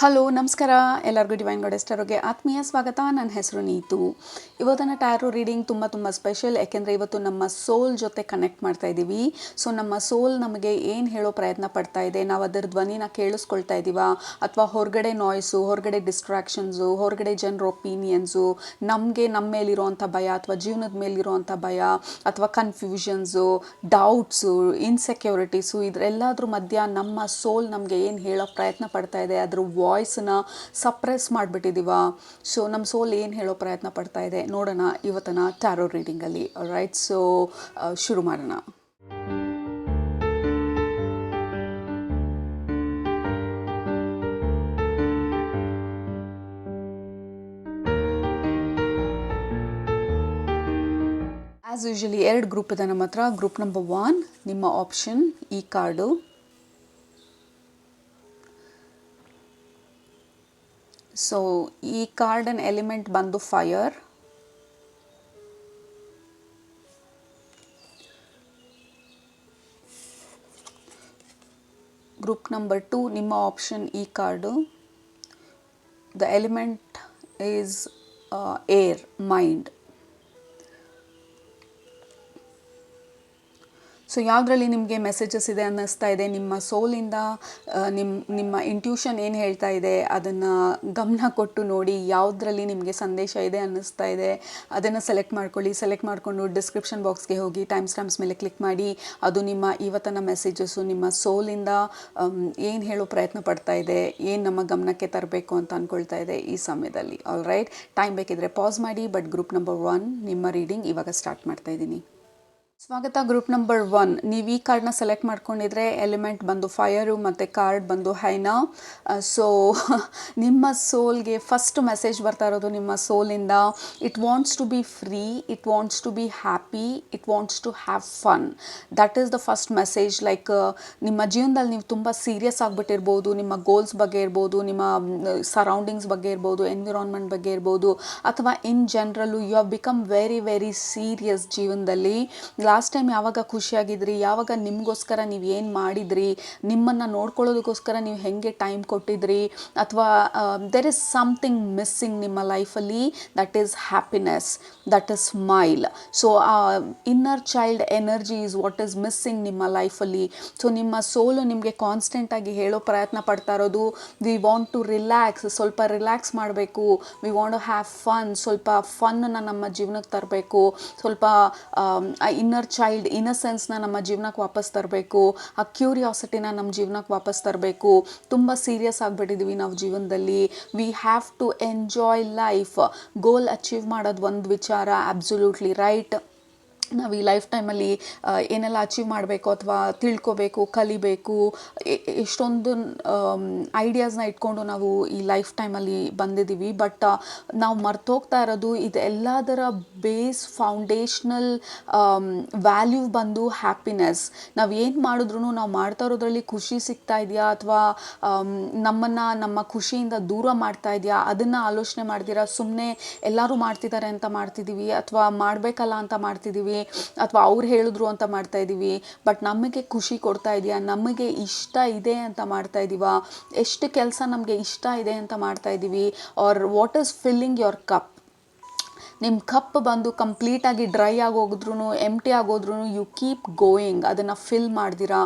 Hello ನಮಸ್ಕಾರ ಎಲ್ಲರಿಗೂ divine goddess ಟಾರೋಗೆ ಆತ್ಮೀಯ ಸ್ವಾಗತ. ನನ್ನ ಹೆಸರು ನೀತು. ಇವತ್ತಿನ ಟ್ಯಾರೋ ರೀಡಿಂಗ್ ತುಂಬ ಸ್ಪೆಷಲ್, ಯಾಕೆಂದರೆ ಇವತ್ತು ನಮ್ಮ ಸೋಲ್ ಜೊತೆ ಕನೆಕ್ಟ್ ಮಾಡ್ತಾ ಇದ್ದೀವಿ. ಸೊ ನಮ್ಮ ಸೋಲ್ ನಮಗೆ ಏನು ಹೇಳೋ ಪ್ರಯತ್ನ ಪಡ್ತಾ ಇದೆ, ನಾವು ಅದರ ಧ್ವನಿನ ಕೇಳಿಸ್ಕೊಳ್ತಾ ಇದ್ದೀವ, ಅಥವಾ ಹೊರಗಡೆ ನಾಯ್ಸು, ಹೊರಗಡೆ ಡಿಸ್ಟ್ರಾಕ್ಷನ್ಸು, ಹೊರಗಡೆ ಜನರ ಒಪಿನಿಯನ್ಸು, ನಮಗೆ ನಮ್ಮ ಮೇಲಿರೋವಂಥ ಭಯ ಅಥವಾ ಜೀವನದ ಮೇಲಿರೋವಂಥ ಭಯ ಅಥವಾ ಕನ್ಫ್ಯೂಷನ್ಸು, ಡೌಟ್ಸು, ಇನ್ಸೆಕ್ಯೂರಿಟೀಸು, ಇದರೆಲ್ಲದ್ರ ಮಧ್ಯ ನಮ್ಮ ಸೋಲ್ ನಮಗೆ ಏನು ಹೇಳೋ ಪ್ರಯತ್ನ ಪಡ್ತಾ ಇದೆ, ಅದ್ರ ವಾಯ್ಸನ್ನ ಸಪ್ರೆಸ್ ಮಾಡಿಬಿಟ್ಟಿದ್ದೀವ. ಸೊ ನಮ್ಮ ಸೋಲ್ ಏನು ಹೇಳೋ ಪ್ರಯತ್ನ ಪಡ್ತಾ ಇದೆ ನೋಡೋಣ ಇವತ್ತಿನ ಟ್ಯಾರೋ ರೀಡಿಂಗಲ್ಲಿ. ರೈಟ್, ಸೊ ಶುರು ಮಾಡೋಣ. ಆ್ಯಸ್ ಯೂಶಲಿ 2 ಗ್ರೂಪ್ ಇದೆ ನಮ್ಮ ಹತ್ರ. ಗ್ರೂಪ್ ನಂಬರ್ 1 ನಿಮ್ಮ ಆಪ್ಷನ್ ಈ ಕಾರ್ಡು, ಸೊ ಈ ಕಾರ್ಡನ್ ಎಲಿಮೆಂಟ್ ಬಂದು ಫೈರ್. ಗ್ರೂಪ್ ನಂಬರ್ 2 ನಿಮ್ಮ ಆಪ್ಷನ್ ಈ card, the element is air, mind. So ಯಾವುದರಲ್ಲಿ ನಿಮಗೆ ಮೆಸೇಜಸ್ ಇದೆ ಅನ್ನಿಸ್ತಾ ಇದೆ, ನಿಮ್ಮ ಸೋಲಿಂದ ನಿಮ್ಮ ಇಂಟ್ಯೂಷನ್ ಏನು ಹೇಳ್ತಾ ಇದೆ ಅದನ್ನು ಗಮನ ಕೊಟ್ಟು ನೋಡಿ ಯಾವುದರಲ್ಲಿ ನಿಮಗೆ ಸಂದೇಶ ಇದೆ ಅನ್ನಿಸ್ತಾ ಇದೆ ಅದನ್ನು ಸೆಲೆಕ್ಟ್ ಮಾಡ್ಕೊಳ್ಳಿ. ಸೆಲೆಕ್ಟ್ ಮಾಡಿಕೊಂಡು ಡಿಸ್ಕ್ರಿಪ್ಷನ್ ಬಾಕ್ಸ್ಗೆ ಹೋಗಿ ಟೈಮ್ ಸ್ಟಾಂಪ್ಸ್ ಮೇಲೆ ಕ್ಲಿಕ್ ಮಾಡಿ. ಅದು ನಿಮ್ಮ ಇವತ್ತಿನ ಮೆಸೇಜಸ್ಸು ನಿಮ್ಮ ಸೋಲಿಂದ ಏನು ಹೇಳೋ ಪ್ರಯತ್ನ ಪಡ್ತಾ ಇದೆ, ಏನು ನಮ್ಮ ಗಮನಕ್ಕೆ ತರಬೇಕು ಅಂತ ಅಂದ್ಕೊಳ್ತಾ ಇದೆ ಈ ಸಮಯದಲ್ಲಿ. ಆಲ್ ರೈಟ್, ಟೈಮ್ ಬೇಕಿದ್ರೆ ಪಾಸ್ ಮಾಡಿ. ಬಟ್ ಗ್ರೂಪ್ ನಂಬರ್ 1 ನಿಮ್ಮ ರೀಡಿಂಗ್ ಇವಾಗ ಸ್ಟಾರ್ಟ್ ಮಾಡ್ತಾ ಇದ್ದೀನಿ. ಸ್ವಾಗತ. ಗ್ರೂಪ್ ನಂಬರ್ 1, ನೀವು ಈ ಕಾರ್ಡ್ನ ಸೆಲೆಕ್ಟ್ ಮಾಡ್ಕೊಂಡಿದ್ರೆ ಎಲಿಮೆಂಟ್ ಬಂದು ಫೈರು ಮತ್ತು ಕಾರ್ಡ್ ಬಂದು ಹೈನಾ. ಸೊ ನಿಮ್ಮ ಸೋಲ್ಗೆ ಫಸ್ಟ್ ಮೆಸೇಜ್ ಬರ್ತಾ ಇರೋದು ನಿಮ್ಮ ಸೋಲಿಂದ, it wants to be free, it wants to be happy, it wants to have fun. That is the first message. Like ನಿಮ್ಮ ಜೀವನದಲ್ಲಿ ನೀವು ತುಂಬ ಸೀರಿಯಸ್ ಆಗಿಬಿಟ್ಟಿರ್ಬೋದು, ನಿಮ್ಮ ಗೋಲ್ಸ್ ಬಗ್ಗೆ ಇರ್ಬೋದು, ನಿಮ್ಮ ಸರೌಂಡಿಂಗ್ಸ್ ಬಗ್ಗೆ ಇರ್ಬೋದು, ಎನ್ವಿರಾನ್ಮೆಂಟ್ ಬಗ್ಗೆ ಇರ್ಬೋದು, ಅಥವಾ in general you have become very serious ಜೀವನದಲ್ಲಿ. ಲಾಸ್ಟ್ ಟೈಮ್ ಯಾವಾಗ ಖುಷಿಯಾಗಿದ್ರಿ, ಯಾವಾಗ ನಿಮಗೋಸ್ಕರ ನೀವು ಏನು ಮಾಡಿದ್ರಿ, ನಿಮ್ಮನ್ನು ನೋಡ್ಕೊಳ್ಳೋದಕ್ಕೋಸ್ಕರ ನೀವು ಹೇಗೆ ಟೈಮ್ ಕೊಟ್ಟಿದ್ರಿ, ಅಥವಾ ದೆರ್ ಇಸ್ ಸಮಥಿಂಗ್ ಮಿಸ್ಸಿಂಗ್ ನಿಮ್ಮ ಲೈಫಲ್ಲಿ, that is happiness, that is smile. So inner child energy is what is missing ನಿಮ್ಮ ಲೈಫಲ್ಲಿ. ಸೊ ನಿಮ್ಮ ಸೋಲು ನಿಮಗೆ ಕಾನ್ಸ್ಟೆಂಟಾಗಿ ಹೇಳೋ ಪ್ರಯತ್ನ ಪಡ್ತಾ ಇರೋದು, ವಿ ವಾಂಟ್ ಟು ರಿಲ್ಯಾಕ್ಸ್, ಸ್ವಲ್ಪ ರಿಲ್ಯಾಕ್ಸ್ ಮಾಡಬೇಕು, we want to have fun, ಸ್ವಲ್ಪ ಫನ್ನನ್ನು ನಮ್ಮ ಜೀವನಕ್ಕೆ ತರಬೇಕು, ಸ್ವಲ್ಪ ಇನ್ನರ್ ಚೈಲ್ಡ್ ಇನ್ನಸೆನ್ಸ್ನ ನಮ್ಮ ಜೀವನಕ್ಕೆ ವಾಪಸ್ ತರಬೇಕು, ಆ ಕ್ಯೂರಿಯಾಸಿಟಿನ ನಮ್ಮ ಜೀವನಕ್ಕೆ ವಾಪಸ್ ತರಬೇಕು. ತುಂಬ ಸೀರಿಯಸ್ ಆಗಿಬಿಟ್ಟಿದ್ದೀವಿ ನಾವು ಜೀವನದಲ್ಲಿ. We have to enjoy life. Goal achieve ಮಾಡೋದು ಒಂದು ವಿಚಾರ, ಅಬ್ಸಲ್ಯೂಟ್ಲಿ ರೈಟ್. ನಾವು ಈ ಲೈಫ್ ಟೈಮಲ್ಲಿ ಏನೆಲ್ಲ ಅಚೀವ್ ಮಾಡಬೇಕು ಅಥವಾ ತಿಳ್ಕೊಬೇಕು, ಕಲಿಬೇಕು, ಎಷ್ಟೊಂದು ಐಡಿಯಾಸ್ನ ಇಟ್ಕೊಂಡು ನಾವು ಈ ಲೈಫ್ ಟೈಮಲ್ಲಿ ಬಂದಿದ್ದೀವಿ. ಬಟ್ ನಾವು ಮರ್ತೋಗ್ತಾ ಇರೋದು ಇದೆಲ್ಲದರ ಬೇಸ್ ಫೌಂಡೇಶ್ನಲ್ ವ್ಯಾಲ್ಯೂ ಬಂದು ಹ್ಯಾಪಿನೆಸ್. ನಾವು ಏನು ಮಾಡಿದ್ರೂ ನಾವು ಮಾಡ್ತಾ ಇರೋದ್ರಲ್ಲಿ ಖುಷಿ ಸಿಗ್ತಾ ಇದೆಯಾ ಅಥವಾ ನಮ್ಮನ್ನು ನಮ್ಮ ಖುಷಿಯಿಂದ ದೂರ ಮಾಡ್ತಾ ಇದೆಯಾ, ಅದನ್ನು ಆಲೋಚನೆ ಮಾಡ್ತೀರಾ ಸುಮ್ಮನೆ ಎಲ್ಲರೂ ಮಾಡ್ತಿದ್ದಾರೆ ಅಂತ ಮಾಡ್ತಿದ್ದೀವಿ, ಅಥವಾ ಮಾಡಬೇಕಲ್ಲ ಅಂತ ಮಾಡ್ತಿದ್ದೀವಿ, ಅಥವಾ ಅವ್ರು ಹೇಳಿದ್ರು ಅಂತ ಮಾಡ್ತಾ ಇದ್ದೀವಿ. ಬಟ್ ನಮಗೆ ಖುಷಿ ಕೊಡ್ತಾ ಇದೆಯಾ, ನಮಗೆ ಇಷ್ಟ ಇದೆ ಅಂತ ಮಾಡ್ತಾ ಇದ್ದೀವ, ಎಷ್ಟು ಕೆಲಸ ನಮಗೆ ಇಷ್ಟ ಇದೆ ಅಂತ ಮಾಡ್ತಾ ಇದ್ದೀವಿ, or what is filling your cup. ನಿಮ್ಮ ಕಪ್ ಬಂದು ಕಂಪ್ಲೀಟಾಗಿ ಡ್ರೈ ಆಗೋಗಿದ್ರೂ, ಎಂಟಿ ಆಗೋದ್ರೂ ಯು ಕೀಪ್ ಗೋಯಿಂಗ್, ಅದನ್ನು ಫಿಲ್ ಮಾಡ್ದಿರಾ.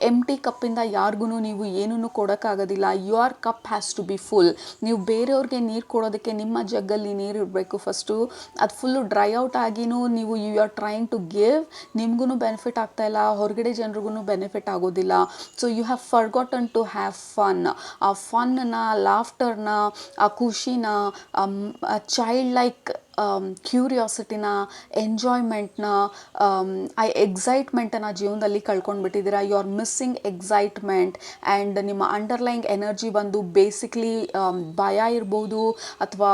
ಎಂಟಿ ಕಪ್ಪಿಂದ ಯಾರಿಗೂ ನೀವು ಏನೂ ಕೊಡೋಕ್ಕಾಗೋದಿಲ್ಲ. Your cup has to be full. ನೀವು ಬೇರೆಯವ್ರಿಗೆ ನೀರು ಕೊಡೋದಕ್ಕೆ ನಿಮ್ಮ ಜಗ್ಗಲ್ಲಿ ನೀರು ಇರಬೇಕು ಫಸ್ಟು. ಅದು ಫುಲ್ಲು ಡ್ರೈ ಔಟ್ ಆಗಿನೂ ನೀವು you are trying to give, ನಿಮಗೂ ಬೆನಿಫಿಟ್ ಆಗ್ತಾಯಿಲ್ಲ, ಹೊರಗಡೆ ಜನರಿಗೂ ಬೆನಿಫಿಟ್ ಆಗೋದಿಲ್ಲ. So you have forgotten to have fun. ಆ ಫನ್ನ, ಲಾಫ್ಟರ್ನ, ಆ ಖುಷಿನ, ಚೈಲ್ಡ್ ಲೈಕ್ ಕ್ಯೂರಿಯಾಸಿಟಿನ, ಎಂಜಾಯ್ಮೆಂಟ್ನ, ಎಕ್ಸೈಟ್ಮೆಂಟನ್ನು ಜೀವನದಲ್ಲಿ ಕಳ್ಕೊಂಡ್ಬಿಟ್ಟಿದ್ದೀರಾ. You are missing excitement. And ನಿಮ್ಮ ಅಂಡರ್ಲೈಂಗ್ ಎನರ್ಜಿ ಬಂದು ಬೇಸಿಕ್ಲಿ ಭಯ ಇರ್ಬೋದು, ಅಥವಾ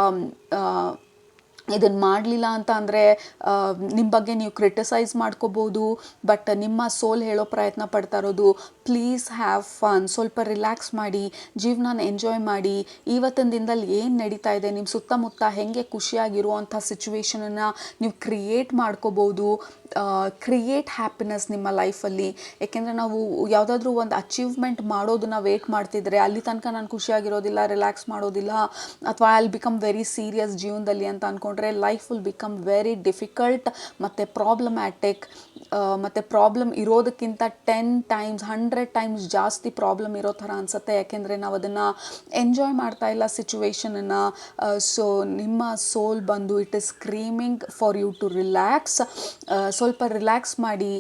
ಇದನ್ನು ಮಾಡಲಿಲ್ಲ ಅಂತ ಅಂದರೆ ನಿಮ್ಮ ಬಗ್ಗೆ ನೀವು ಕ್ರಿಟಿಸೈಸ್ ಮಾಡ್ಕೋಬೋದು. ಬಟ್ ನಿಮ್ಮ ಸೋಲ್ ಹೇಳೋ ಪ್ರಯತ್ನ ಪಡ್ತಾ ಇರೋದು ಪ್ಲೀಸ್ ಹ್ಯಾವ್ ಫನ್, ಸ್ವಲ್ಪ ರಿಲ್ಯಾಕ್ಸ್ ಮಾಡಿ, ಜೀವನನ ಎಂಜಾಯ್ ಮಾಡಿ. ಇವತ್ತಿನ ದಿನದಲ್ಲಿ ಏನು ನಡೀತಾ ಇದೆ ನಿಮ್ಮ ಸುತ್ತಮುತ್ತ, ಹೇಗೆ ಖುಷಿಯಾಗಿರುವಂಥ ಸಿಚುವೇಶನನ್ನು ನೀವು ಕ್ರಿಯೇಟ್ ಮಾಡ್ಕೋಬೋದು. ಕ್ರಿಯೇಟ್ ಹ್ಯಾಪಿನೆಸ್ ನಿಮ್ಮ ಲೈಫಲ್ಲಿ. ಏಕೆಂದರೆ ನಾವು ಯಾವುದಾದ್ರೂ ಒಂದು ಅಚೀವ್ಮೆಂಟ್ ಮಾಡೋದನ್ನ ವೇಟ್ ಮಾಡ್ತಿದ್ರೆ ಅಲ್ಲಿ ತನಕ ನಾನು ಖುಷಿಯಾಗಿರೋದಿಲ್ಲ, ರಿಲ್ಯಾಕ್ಸ್ ಮಾಡೋದಿಲ್ಲ, ಅಥವಾ I will become very serious ಜೀವನದಲ್ಲಿ ಅಂತ ಅಂದ್ಕೊಂಡ್ರೆ life will become very difficult ಮತ್ತು ಪ್ರಾಬ್ಲಮ್ಯಾಟಿಕ್. ಮತ್ತು ಪ್ರಾಬ್ಲಮ್ ಇರೋದಕ್ಕಿಂತ 10 ಟೈಮ್ಸ್ 100 ಟೈಮ್ಸ್ ಜಾಸ್ತಿ ಪ್ರಾಬ್ಲಮ್ ಇರೋ ಥರ ಅನಿಸುತ್ತೆ. ಯಾಕೆಂದರೆ ನಾವು ಅದನ್ನು ಎಂಜಾಯ್ ಮಾಡ್ತಾ ಇಲ್ಲ ಸಿಚುವೇಶನನ್ನು. ಸೊ ನಿಮ್ಮ ಸೋಲ್ ಬಂದು it is screaming for you to relax. ಸ್ವಲ್ಪ ರಿಲ್ಯಾಕ್ಸ್ ಮಾಡಿ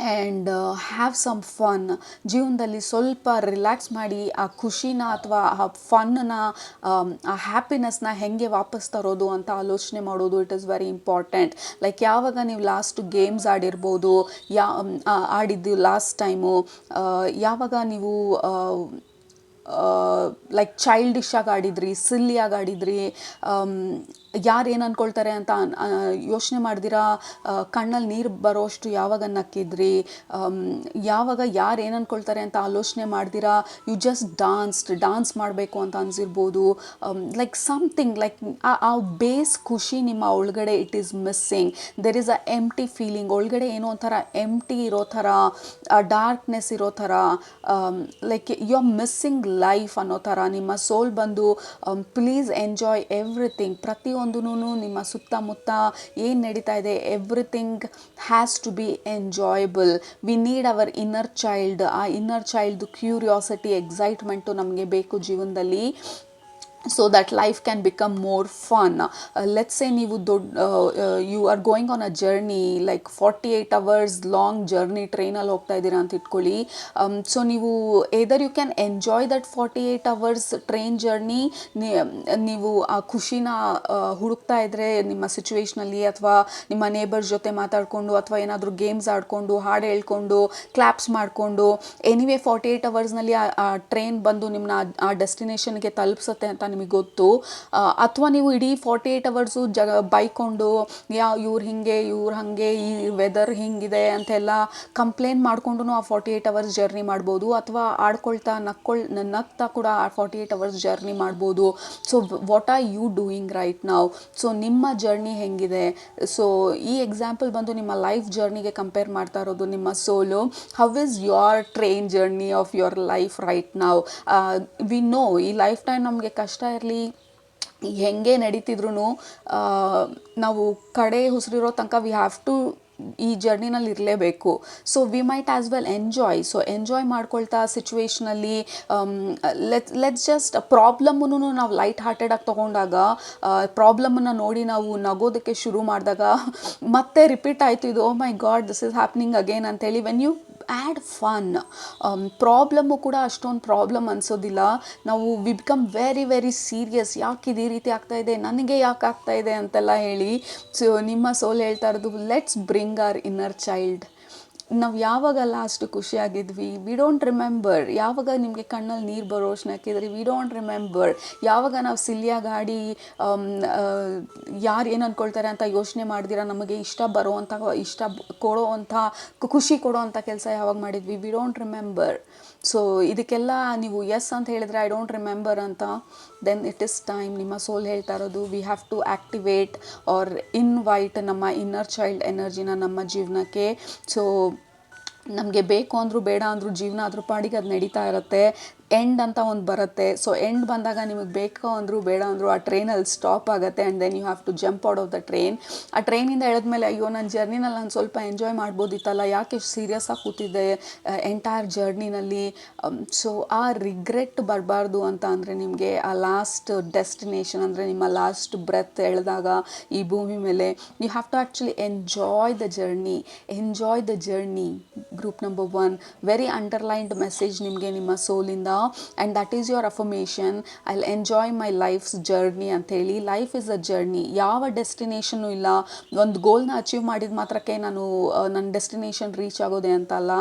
ಆ್ಯಂಡ್ ಹ್ಯಾವ್ ಸಮ್ ಫನ್. ಜೀವನದಲ್ಲಿ ಸ್ವಲ್ಪ ರಿಲ್ಯಾಕ್ಸ್ ಮಾಡಿ ಆ ಖುಷಿನ ಅಥವಾ ಆ ಫನ್ನನ್ನ, ಆ ಹ್ಯಾಪಿನೆಸ್ನ ಹೇಗೆ ವಾಪಸ್ ತರೋದು ಅಂತ ಆಲೋಚನೆ ಮಾಡೋದು it is very important. Like ಯಾವಾಗ ನೀವು ಲಾಸ್ಟ್ ಗೇಮ್ಸ್ ಆಡಿರ್ಬೋದು, ಆಡಿದ್ದು ಲಾಸ್ಟ್ ಟೈಮು, ಯಾವಾಗ ನೀವು ಲೈಕ್ ಚೈಲ್ಡಿಶ್ ಆಗಿ ಆಡಿದ್ರಿ, ಸಿಲ್ಲಿಯಾಗಿ ಆಡಿದ್ರಿ, ಯಾರು ಏನು ಅಂದ್ಕೊಳ್ತಾರೆ ಅಂತ ಯೋಚನೆ ಮಾಡ್ದಿರಾ ಕಣ್ಣಲ್ಲಿ ನೀರು ಬರೋಷ್ಟು ಯಾವಾಗ ನಕ್ಕಿದ್ರಿ, ಯಾವಾಗ ಯಾರು ಏನು ಅಂದ್ಕೊಳ್ತಾರೆ ಅಂತ ಆಲೋಚನೆ ಮಾಡ್ದಿರಾ ಯು ಜಸ್ಟ್ ಡಾನ್ಸ್ ಮಾಡಬೇಕು ಅಂತ ಅನಿಸಿರ್ಬೋದು. ಲೈಕ್ ಸಮಥಿಂಗ್ ಲೈಕ್ ಆ ಬೇಸ್ ಖುಷಿ ನಿಮ್ಮ ಒಳಗಡೆ it is missing. There is a empty feeling. ಒಳಗಡೆ ಏನೋ ಒಂಥರ ಎಂಟಿ ಇರೋ ಥರ, ಡಾರ್ಕ್ನೆಸ್ ಇರೋ ಥರ, like you are missing life ಅನ್ನೋ ಥರ ನಿಮ್ಮ ಸೋಲ್ ಬಂದು ಪ್ಲೀಸ್ ಎಂಜಾಯ್ ಎವ್ರಿಥಿಂಗ್. ಪ್ರತಿಯೊಂದೂ ನಿಮ್ಮ ಸುತ್ತಮುತ್ತ ಏನು ನಡೀತಾ ಇದೆ everything has to be enjoyable. We need our inner child. ಆ ಇನ್ನರ್ ಚೈಲ್ಡ್ದು ಕ್ಯೂರಿಯಾಸಿಟಿ, ಎಕ್ಸೈಟ್ಮೆಂಟು ನಮಗೆ ಬೇಕು ಜೀವನದಲ್ಲಿ. So that life can become more fun. Let's say ನೀವು you are going on a journey, like 48 hours long journey ಟ್ರೈನಲ್ಲಿ ಹೋಗ್ತಾ ಇದ್ದೀರಾ ಅಂತ ಇಟ್ಕೊಳ್ಳಿ. ಸೊ ನೀವು either you can enjoy that 48 hours train journey. ನೀವು ಆ ಖುಷಿನ ಹುಡುಕ್ತಾ ಇದ್ದರೆ ನಿಮ್ಮ ಸಿಚುವೇಶ್ನಲ್ಲಿ, ಅಥವಾ ನಿಮ್ಮ ನೇಬರ್ಸ್ ಜೊತೆ ಮಾತಾಡಿಕೊಂಡು, ಅಥವಾ ಏನಾದರೂ ಗೇಮ್ಸ್ ಆಡಿಕೊಂಡು, ಹಾಡು ಹೇಳ್ಕೊಂಡು, ಕ್ಲಾಪ್ಸ್ ಮಾಡಿಕೊಂಡು, ಎನಿವೇ 48 hoursನಲ್ಲಿ ಆ ಟ್ರೈನ್ ಬಂದು ನಿಮ್ಮನ್ನ ಆ ಡೆಸ್ಟಿನೇಷನ್ಗೆ ತಲುಪಿಸುತ್ತೆ ಅಂತ ನಿಮಗೆ ಗೊತ್ತು. ಅಥವಾ ನೀವು ಇಡೀ 48 hours ಬೈಕೊಂಡು ಇವ್ರು ಹಿಂಗೆ ಇವ್ರು ಹಾಗೆ, ಈ ವೆದರ್ ಹಿಂಗಿದೆ ಅಂತೆಲ್ಲ ಕಂಪ್ಲೇಂಟ್ ಮಾಡಿಕೊಂಡು ಆ 48 hours ಜರ್ನಿ ಮಾಡ್ಬೋದು. ಅಥವಾ ಆಡ್ಕೊಳ್ತಾ ನಗ್ತಾ ಕೂಡ ಆ 48 hours ಜರ್ನಿ ಮಾಡ್ಬೋದು. So what are you doing right now? So ನಿಮ್ಮ ಜರ್ನಿ ಹೆಂಗಿದೆ? ಸೊ ಈ ಎಕ್ಸಾಂಪಲ್ ಬಂದು ನಿಮ್ಮ ಲೈಫ್ ಜರ್ನಿಗೆ ಕಂಪೇರ್ ಮಾಡ್ತಾ ಇರೋದು ನಿಮ್ಮ soul. How is your train journey of your life right now? We know ಈ ಲೈಫ್ ಟೈಮ್ ನಮಗೆ ಕಷ್ಟ ಇರಲಿ, ಹೆಂಗೆ ನಡೀತಿದ್ರು ನಾವು ಕಡೆ ಉಸಿರಿರೋ ತನಕ ವಿ ಹ್ಯಾವ್ ಟು ಈ ಜರ್ನಿನಲ್ಲಿ ಇರಲೇಬೇಕು. So we might as well enjoy. So enjoy ಮಾಡ್ಕೊಳ್ತಾ ಸಿಚುವೇಶ್ನಲ್ಲಿ ಲೆಟ್ಸ್ ಜಸ್ಟ್ ಪ್ರಾಬ್ಲಮ್ಮನ್ನು ನಾವು ಲೈಟ್ ಹಾರ್ಟೆಡಾಗಿ ತೊಗೊಂಡಾಗ, ಪ್ರಾಬ್ಲಮನ್ನು ನೋಡಿ ನಾವು ನಗೋದಕ್ಕೆ ಶುರು ಮಾಡಿದಾಗ ಮತ್ತೆ ರಿಪೀಟ್ ಆಯಿತು ಇದು, oh my god this is happening again ಅಂತೇಳಿ. When you add fun, problem ಕೂಡ ಅಷ್ಟೊಂದು ಪ್ರಾಬ್ಲಮ್ ಅನಿಸೋದಿಲ್ಲ. ನಾವು we become very very serious. ಯಾಕೆ ಇದು ಈ ರೀತಿ ಆಗ್ತಾಯಿದೆ, ನನಗೆ ಯಾಕೆ ಆಗ್ತಾಯಿದೆ ಅಂತೆಲ್ಲ ಹೇಳಿ. ಸೊ ನಿಮ್ಮ ಸೋಲ್ ಹೇಳ್ತಾ ಇರೋದು let's bring our inner child. ನಾವು ಯಾವಾಗ ಲಾಸ್ಟ್ ಖುಷಿಯಾಗಿದ್ವಿ, ವಿ ಡೋಂಟ್ ರಿಮೆಂಬರ್. ಯಾವಾಗ ನಿಮಗೆ ಕಣ್ಣಲ್ಲಿ ನೀರು ಬರೋಷ್ಟು ನಕ್ಕಿದ್ರಿ, ವಿ ಡೋಂಟ್ ರಿಮೆಂಬರ್. ಯಾವಾಗ ನಾವು ಸಿಲ್ಲಿಯಾಗಿ ಆಡಿ ಯಾರು ಏನು ಅಂದ್ಕೊಳ್ತಾರೆ ಅಂತ ಯೋಚನೆ ಮಾಡ್ದಿರ ನಮಗೆ ಇಷ್ಟ ಕೊಡೋವಂಥ ಖುಷಿ ಕೊಡೋವಂಥ ಕೆಲಸ ಯಾವಾಗ ಮಾಡಿದ್ವಿ, ವಿ ಡೋಂಟ್ ರಿಮೆಂಬರ್. ಸೊ ಇದಕ್ಕೆಲ್ಲ ನೀವು ಎಸ್ ಅಂತ ಹೇಳಿದರೆ ಐ ಡೋಂಟ್ ರಿಮೆಂಬರ್ ಅಂತ, ದೆನ್ ಇಟ್ ಇಸ್ ಟೈಮ್. ನಿಮ್ಮ ಸೋಲ್ ಹೇಳ್ತಾ ಇರೋದು we have to activate or invite ನಮ್ಮ ಇನ್ನರ್ ಚೈಲ್ಡ್ ಎನರ್ಜಿನ ನಮ್ಮ ಜೀವನಕ್ಕೆ. ಸೊ ನಮಗೆ ಬೇಕು ಅಂದರೂ ಬೇಡ ಅಂದರೂ ಜೀವನ ಅದ್ರ ಪಾಡಿಗೆ ಅದು ನಡೀತಾ ಇರುತ್ತೆ. ಎಂಡ್ ಅಂತ ಒಂದು ಬರುತ್ತೆ. ಸೊ ಎಂಡ್ ಬಂದಾಗ ನಿಮಗೆ ಬೇಕು ಅಂದರೂ ಬೇಡ ಅಂದರೂ ಆ ಟ್ರೈನಲ್ಲಿ ಸ್ಟಾಪ್ ಆಗುತ್ತೆ and then you have to jump out of the train. ಆ ಟ್ರೈನಿಂದ ಎಳೆದ್ಮೇಲೆ ಅಯ್ಯೋ ನನ್ನ ಜರ್ನಿನಲ್ಲಿ ನಾನು ಸ್ವಲ್ಪ ಎಂಜಾಯ್ ಮಾಡ್ಬೋದಿತ್ತಲ್ಲ, ಯಾಕೆ ಸೀರಿಯಸ್ ಆಗಿ ಕೂತಿದ್ದೆ ಎಂಟೈರ್ ಜರ್ನಿನಲ್ಲಿ. ಸೊ ಆ ರಿಗ್ರೆಟ್ ಬರಬಾರ್ದು ಅಂತ ಅಂದರೆ ನಿಮಗೆ ಆ ಲಾಸ್ಟ್ ಡೆಸ್ಟಿನೇಷನ್ ಅಂದರೆ ನಿಮ್ಮ ಲಾಸ್ಟ್ ಬ್ರೆತ್ ಎಳೆದಾಗ ಈ ಭೂಮಿ ಮೇಲೆ you have to actually enjoy the journey. Group number 1 very underlined message ನಿಮಗೆ ನಿಮ್ಮ ಸೋಲಿಂದ. And that is your affirmation, I will enjoy my life's journey ಅಂಥೇಳಿ. Life is a journey. ಯಾವ ಡೆಸ್ಟಿನೇಷನ್ನು ಇಲ್ಲ. ಒಂದು ಗೋಲ್ನ ಅಚೀವ್ ಮಾಡಿದ ಮಾತ್ರಕ್ಕೆ ನಾನು ನನ್ನ ಡೆಸ್ಟಿನೇಷನ್ ರೀಚ್ ಆಗೋದೆ ಅಂತಲ್ಲ.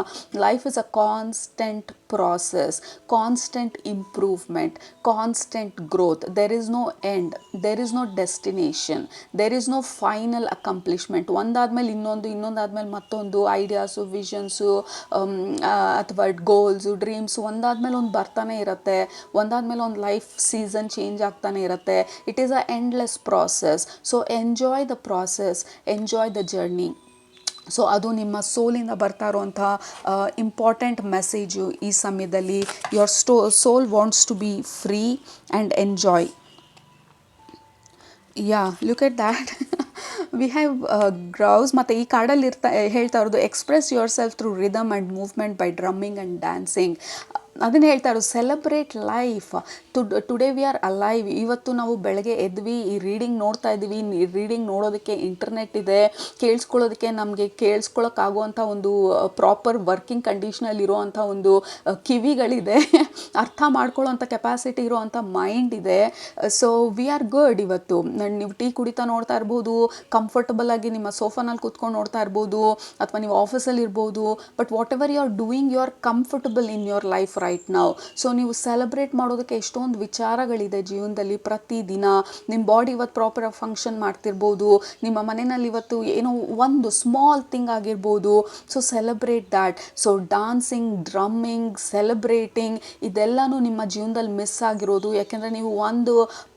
Life is a constant process, constant improvement, constant growth. There is no end, there is no destination, there is no final accomplishment. ಒಂದಾದ್ಮೇಲೆ ಇನ್ನೊಂದಾದ್ಮೇಲೆ ಮತ್ತೊಂದು ಐಡಿಯಾಸು, ವಿಷನ್ಸು, ಅಥವಾ ಗೋಲ್ಸು, ಡ್ರೀಮ್ಸು ಒಂದಾದ್ಮೇಲೆ ಒಂದು ಬರ್ತಾನೆ ಇರುತ್ತೆ. ಒಂದಾದ್ಮೇಲೆ ಒಂದು ಲೈಫ್ ಸೀಸನ್ ಚೇಂಜ್ ಆಗ್ತಾನೆ ಇರುತ್ತೆ. It is a endless process. So enjoy the process, enjoy the journey. So ಅದು ನಿಮ್ಮ ಸೋಲಿಂದ ಬರ್ತಾ ಇರುವಂಥ ಇಂಪಾರ್ಟೆಂಟ್ ಮೆಸೇಜು ಈ ಸಮಯದಲ್ಲಿ. Your soul wants to be free and enjoy. Yeah, look at that. We have grows. ಮತ್ತು ಈ ಕಾರ್ಡಲ್ಲಿ ಹೇಳ್ತಾ ಇರೋದು express yourself through rhythm and movement by drumming and dancing. ಅದನ್ನು ಹೇಳ್ತಾ ಇರೋದು celebrate life. Today we are alive. ಇವತ್ತು ನಾವು ಬೆಳಗ್ಗೆ ಎದ್ವಿ, ಈ ರೀಡಿಂಗ್ ನೋಡ್ತಾ ಇದ್ದೀವಿ. ರೀಡಿಂಗ್ ನೋಡೋದಕ್ಕೆ ಇಂಟರ್ನೆಟ್ ಇದೆ, ಕೇಳಿಸ್ಕೊಳ್ಳೋದಕ್ಕೆ ನಮಗೆ ಕೇಳಿಸ್ಕೊಳ್ಳೋಕ್ಕಾಗುವಂಥ ಒಂದು ಪ್ರಾಪರ್ ವರ್ಕಿಂಗ್ ಕಂಡೀಷನಲ್ಲಿ ಇರೋವಂಥ ಒಂದು ಕಿವಿಗಳಿದೆ, ಅರ್ಥ ಮಾಡ್ಕೊಳ್ಳೋವಂಥ ಕೆಪಾಸಿಟಿ ಇರೋವಂಥ ಮೈಂಡ್ ಇದೆ. So we are good. ಇವತ್ತು ನೀವು ಟೀ ಕುಡಿತಾ ನೋಡ್ತಾ ಇರ್ಬೋದು, ಕಂಫರ್ಟಬಲ್ ಆಗಿ ನಿಮ್ಮ ಸೋಫಾನಲ್ಲಿ ಕೂತ್ಕೊಂಡು ನೋಡ್ತಾ ಇರ್ಬೋದು, ಅಥವಾ ನೀವು ಆಫೀಸಲ್ಲಿ ಇರ್ಬೋದು. But whatever you are doing, you are comfortable in your life right ನಾವು. ಸೊ ನೀವು ಸೆಲೆಬ್ರೇಟ್ ಮಾಡೋದಕ್ಕೆ ಎಷ್ಟೊಂದು ವಿಚಾರಗಳಿದೆ ಜೀವನದಲ್ಲಿ. ಪ್ರತಿದಿನ ನಿಮ್ಮ ಬಾಡಿ ಇವತ್ತು ಪ್ರಾಪರಾಗಿ ಫಂಕ್ಷನ್ ಮಾಡ್ತಿರ್ಬೋದು, ನಿಮ್ಮ ಮನೆಯಲ್ಲಿ ಇವತ್ತು ಏನೋ ಒಂದು ಸ್ಮಾಲ್ ಥಿಂಗ್ ಆಗಿರ್ಬೋದು. So celebrate that. So dancing, drumming, celebrating ಇದೆಲ್ಲನೂ ನಿಮ್ಮ ಜೀವನದಲ್ಲಿ ಮಿಸ್ ಆಗಿರೋದು. ಯಾಕೆಂದರೆ ನೀವು ಒಂದು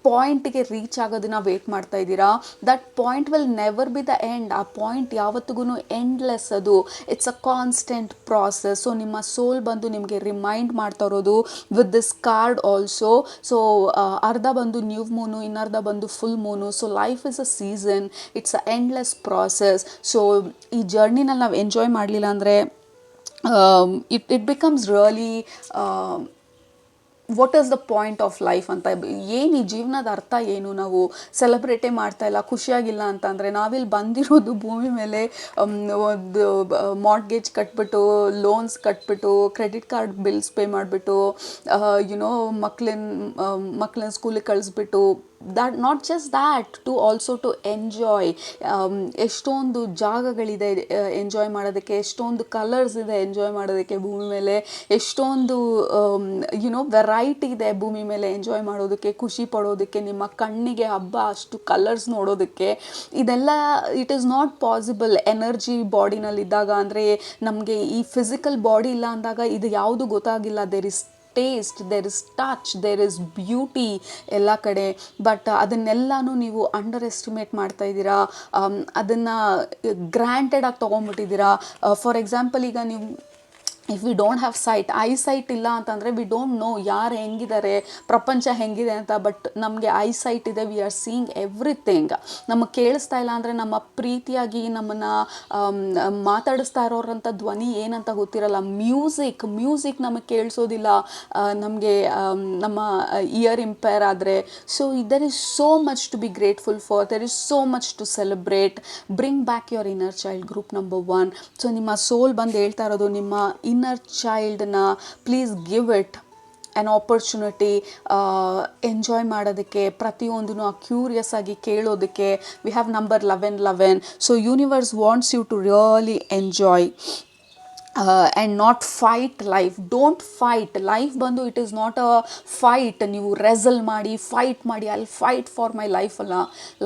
ಪಾಯಿಂಟಿಗೆ ರೀಚ್ ಆಗೋದನ್ನ ವೇಟ್ ಮಾಡ್ತಾ ಇದ್ದೀರಾ. That point will never be the end. ಆ ಪಾಯಿಂಟ್ ಯಾವತ್ತಿಗೂ ಎಂಡ್ಲೆಸ್. ಅದು it's a constant process. So ನಿಮ್ಮ ಸೋಲ್ ಬಂದು ನಿಮಗೆ ರಿಮೈಂಡ್ ಮಾಡ್ತಾ ಇರೋದು with this card also. So ಅರ್ಧ ಬಂದು ನ್ಯೂ ಮೂನು, ಇನ್ನರ್ಧ ಬಂದು full moon. So life is a season, it's a endless process. So ಈ ಜರ್ನಿನಲ್ಲಿ ನಾವು ಎಂಜಾಯ್ ಮಾಡಲಿಲ್ಲ ಅಂದರೆ it becomes really what is the point of life ಅಂತ. ಏನು ಈ ಜೀವನದ ಅರ್ಥ ಏನು? ನಾವು ಸೆಲೆಬ್ರೇಟೇ ಮಾಡ್ತಾ ಇಲ್ಲ, ಖುಷಿಯಾಗಿಲ್ಲ ಅಂತಂದರೆ. ನಾವಿಲ್ಲಿ ಬಂದಿರೋದು ಭೂಮಿ ಮೇಲೆ ಒಂದು ಮಾರ್ಟ್ಗೇಜ್ ಕಟ್ಬಿಟ್ಟು, ಲೋನ್ಸ್ ಕಟ್ಬಿಟ್ಟು, ಕ್ರೆಡಿಟ್ ಕಾರ್ಡ್ ಬಿಲ್ಸ್ ಪೇ ಮಾಡಿಬಿಟ್ಟು, ಯುನೋ ಮಕ್ಕಳನ್ನ ಸ್ಕೂಲಿಗೆ ಕಳಿಸ್ಬಿಟ್ಟು, that not just that, to also to enjoy. ಎಷ್ಟೊಂದು ಜಾಗಗಳಿದೆ ಎಂಜಾಯ್ ಮಾಡೋದಕ್ಕೆ, ಎಷ್ಟೊಂದು ಕಲರ್ಸ್ ಇದೆ ಎಂಜಾಯ್ ಮಾಡೋದಕ್ಕೆ ಭೂಮಿ ಮೇಲೆ, ಎಷ್ಟೊಂದು ವೆರೈಟಿ ಇದೆ ಭೂಮಿ ಮೇಲೆ ಎಂಜಾಯ್ ಮಾಡೋದಕ್ಕೆ, ಖುಷಿ ಪಡೋದಕ್ಕೆ, ನಿಮ್ಮ ಕಣ್ಣಿಗೆ ಹಬ್ಬ ಅಷ್ಟು ಕಲರ್ಸ್ ನೋಡೋದಕ್ಕೆ. ಇದೆಲ್ಲ it is not possible energy ಬಾಡಿನಲ್ಲಿದ್ದಾಗ. ಅಂದರೆ ನಮಗೆ ಈ ಫಿಸಿಕಲ್ ಬಾಡಿ ಇಲ್ಲ ಅಂದಾಗ ಇದು ಯಾವುದು ಗೊತ್ತಾಗಿಲ್ಲ. There is taste, there is touch, there is beauty ಎಲ್ಲ ಕಡೆ. ಬಟ್ ಅದನ್ನೆಲ್ಲನೂ ನೀವು ಅಂಡರ್ ಎಸ್ಟಿಮೇಟ್ ಮಾಡ್ತಾ ಇದ್ದೀರಾ, ಅದನ್ನು ಗ್ರ್ಯಾಂಟೆಡ್ ಆಗಿ ತೊಗೊಂಡ್ಬಿಟ್ಟಿದ್ದೀರಾ. ಫಾರ್ ಎಕ್ಸಾಂಪಲ್, ಈಗ ನೀವು if we don't have site, eyesight ಇಲ್ಲ ಅಂತಂದರೆ ವಿ ಡೋಂಟ್ ನೋ ಯಾರು ಹೆಂಗಿದ್ದಾರೆ, ಪ್ರಪಂಚ ಹೆಂಗಿದೆ ಅಂತ. ಬಟ್ ನಮಗೆ ಐಸೈಟ್ ಇದೆ, ವಿ ಆರ್ ಸೀಯಿಂಗ್ ಎವ್ರಿಥಿಂಗ್. ನಮಗೆ ಕೇಳಿಸ್ತಾ ಇಲ್ಲ ಅಂದರೆ ನಮ್ಮ ಪ್ರೀತಿಯಾಗಿ ನಮ್ಮನ್ನು ಮಾತಾಡಿಸ್ತಾ ಇರೋರಂಥ ಧ್ವನಿ ಏನಂತ ಗೊತ್ತಿರಲ್ಲ. ಮ್ಯೂಸಿಕ್ ನಮಗೆ ಕೇಳಿಸೋದಿಲ್ಲ, ನಮಗೆ ನಮ್ಮ ಇಯರ್ ಇಂಪೇರ್ ಆದರೆ. So there is so much to be grateful for, there is so much to celebrate. Bring back your inner child, group number 1. So ನಿಮ್ಮ ಸೋಲ್ ಬಂದು ಹೇಳ್ತಾ ಇರೋದು, ನಿಮ್ಮ ಇನ್ನರ್ ಚೈಲ್ಡ್ನ please give it an opportunity enjoy ಮಾಡೋದಕ್ಕೆ, ಪ್ರತಿಯೊಂದೂ curious ಆಗಿ ಕೇಳೋದಕ್ಕೆ. We have number 11. So universe wants you to really enjoy and not fight life. Don't fight life. ಬಂದು it is not a fight. ನೀವು ರೆಸಲ್ ಮಾಡಿ, fight ಮಾಡಿ, I fight for my life ಅಲ್ಲ.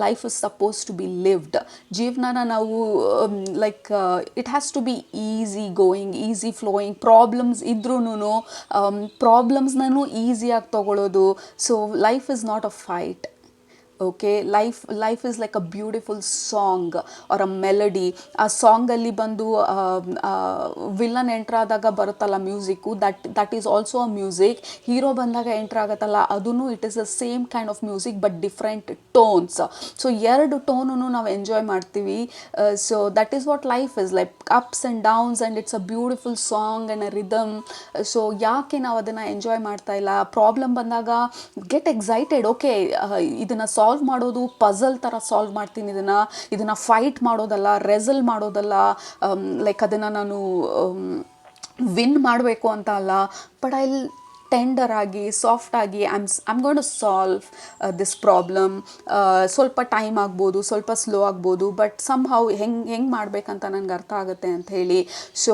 Life is suppose to be lived. ಜೀವನನ ನಾವು like it has to be easy going, easy flowing. Problems ಇದ್ರೂ ಪ್ರಾಬ್ಲಮ್ಸ್ನೂ ಈಸಿಯಾಗಿ ತೊಗೊಳ್ಳೋದು. So life is not a fight. Okay, life is like a beautiful song or a melody. ಆ ಸಾಂಗಲ್ಲಿ ಬಂದು villain entry ಆದಾಗ ಬರುತ್ತಲ್ಲ music, that is also a music. Hero ಬಂದಾಗ ಎಂಟ್ರ್ ಆಗುತ್ತಲ್ಲ, ಅದೂ it is the same kind of music but different tones. So ಎರಡು ಟೋನೂ ನಾವು ಎಂಜಾಯ್ ಮಾಡ್ತೀವಿ. So that is what life is like, ups and downs, and it's a beautiful song and a rhythm. So ಯಾಕೆ ನಾವು ಅದನ್ನು enjoy ಮಾಡ್ತಾ ಇಲ್ಲ? Problem ಬಂದಾಗ get excited. Okay, ಇದನ್ನು ಸಾಲ್ವ್ ಮಾಡೋದು ಪಝಲ್ ಥರ ಸಾಲ್ವ್ ಮಾಡ್ತೀನಿ, ಇದನ್ನು ಫೈಟ್ ಮಾಡೋದಲ್ಲ, ರೆಸಲ್ ಮಾಡೋದಲ್ಲ, ಲೈಕ್ ಅದನ್ನು ನಾನು ವಿನ್ ಮಾಡಬೇಕು ಅಂತ ಅಲ್ಲ. ಬಟ್ ಟೆಂಡರ್ ಆಗಿ ಸಾಫ್ಟ್ ಆಗಿ I'm gonna solve this problem. ಸ್ವಲ್ಪ ಟೈಮ್ ಆಗ್ಬೋದು, ಸ್ವಲ್ಪ ಸ್ಲೋ ಆಗ್ಬೋದು, ಬಟ್ ಸಮ್ ಹೌ ಹೆಂಗೆ ಮಾಡ್ಬೇಕಂತ ನನಗೆ ಅರ್ಥ ಆಗುತ್ತೆ ಅಂತ ಹೇಳಿ. So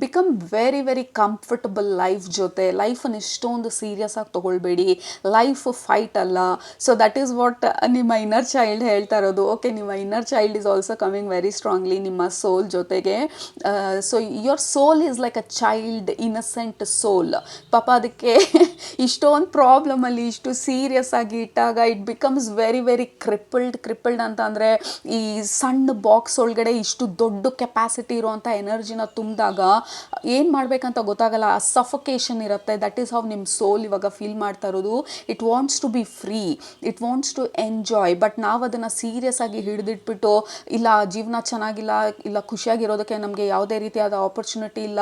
become very very comfortable life ಜೊತೆ. ಲೈಫನ್ನು ಇಷ್ಟೊಂದು ಸೀರಿಯಸ್ ಆಗಿ ತೊಗೊಳ್ಬೇಡಿ, ಲೈಫ್ ಫೈಟ್ ಅಲ್ಲ. ಸೊ ದಟ್ ಈಸ್ ವಾಟ್ ನಿಮ್ಮ ಇನ್ನರ್ ಚೈಲ್ಡ್ ಹೇಳ್ತಾ ಇರೋದು. ಓಕೆ, ನಿಮ್ಮ inner child is also coming very strongly ನಿಮ್ಮ ಸೋಲ್ ಜೊತೆಗೆ. So your soul is like a child, innocent soul. ಪಾಪ ಅದಕ್ಕೆ ಇಷ್ಟೊಂದು ಪ್ರಾಬ್ಲಮಲ್ಲಿ ಇಷ್ಟು ಸೀರಿಯಸ್ ಆಗಿ ಇಟ್ಟಾಗ it becomes very very crippled ಅಂತ ಅಂದರೆ, ಈ ಸಣ್ಣ ಬಾಕ್ಸ್ ಒಳಗಡೆ ಇಷ್ಟು ದೊಡ್ಡ ಕೆಪಾಸಿಟಿ ಇರುವಂಥ ಎನರ್ಜಿನ ತುಂಬಿದಾಗ ಏನು ಮಾಡಬೇಕಂತ ಗೊತ್ತಾಗಲ್ಲ, ಆ ಸಫೊಕೇಶನ್ ಇರುತ್ತೆ. ದಟ್ ಈಸ್ ಹೌ ನಿಮ್ಮ ಸೋಲ್ ಇವಾಗ ಫೀಲ್ ಮಾಡ್ತಾ ಇರೋದು. It wants to be free, it wants to enjoy. But ನಾವು ಅದನ್ನು ಸೀರಿಯಸ್ ಆಗಿ ಹಿಡಿದಿಟ್ಬಿಟ್ಟು, ಇಲ್ಲ ಜೀವನ ಚೆನ್ನಾಗಿಲ್ಲ, ಇಲ್ಲ ಖುಷಿಯಾಗಿರೋದಕ್ಕೆ ನಮಗೆ ಯಾವುದೇ ರೀತಿಯಾದ ಆಪರ್ಚುನಿಟಿ ಇಲ್ಲ,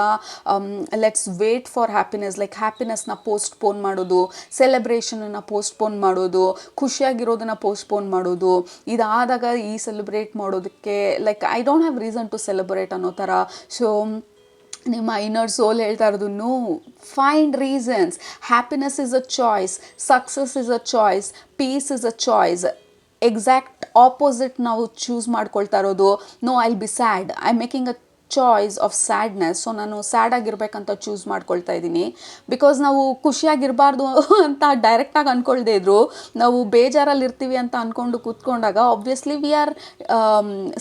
let's wait for happiness. Like ಹ್ಯಾಪಿನೆಸ್ನ ಪೋಸ್ಟ್ಪೋನ್ ಮಾಡೋದು, ಸೆಲೆಬ್ರೇಷನನ್ನು ಪೋಸ್ಟ್ಪೋನ್ ಮಾಡೋದು, ಖುಷಿಯಾಗಿರೋದನ್ನು ಪೋಸ್ಟ್ಪೋನ್ ಮಾಡೋದು. ಇದಾದಾಗ ಈ ಸೆಲೆಬ್ರೇಟ್ ಮಾಡೋದಕ್ಕೆ like I don't have reason to celebrate ಅನ್ನೋ ಥರ. ಸೊ ನಿಮ್ಮ ಇನ್ನರ್ ಸೋಲ್ ಹೇಳ್ತಾ ಇರೋದು, no, find reasons. Happiness is a choice, success is a choice, peace is a choice. Exact opposite ನಾವು ಚೂಸ್ ಮಾಡ್ಕೊಳ್ತಾ ಇರೋದು. No, I will be sad, I am making a choice of sadness. So ನಾನು sad ಆಗಿರ್ಬೇಕಂತ choose ಮಾಡ್ಕೊಳ್ತಾ ಇದ್ದೀನಿ. Because ನಾವು ಖುಷಿಯಾಗಿರಬಾರ್ದು ಅಂತ ಡೈರೆಕ್ಟಾಗಿ ಅಂದ್ಕೊಳ್ದೇ ಇದ್ರು, ನಾವು ಬೇಜಾರಲ್ಲಿ ಇರ್ತೀವಿ ಅಂತ ಅಂದ್ಕೊಂಡು ಕೂತ್ಕೊಂಡಾಗ obviously we are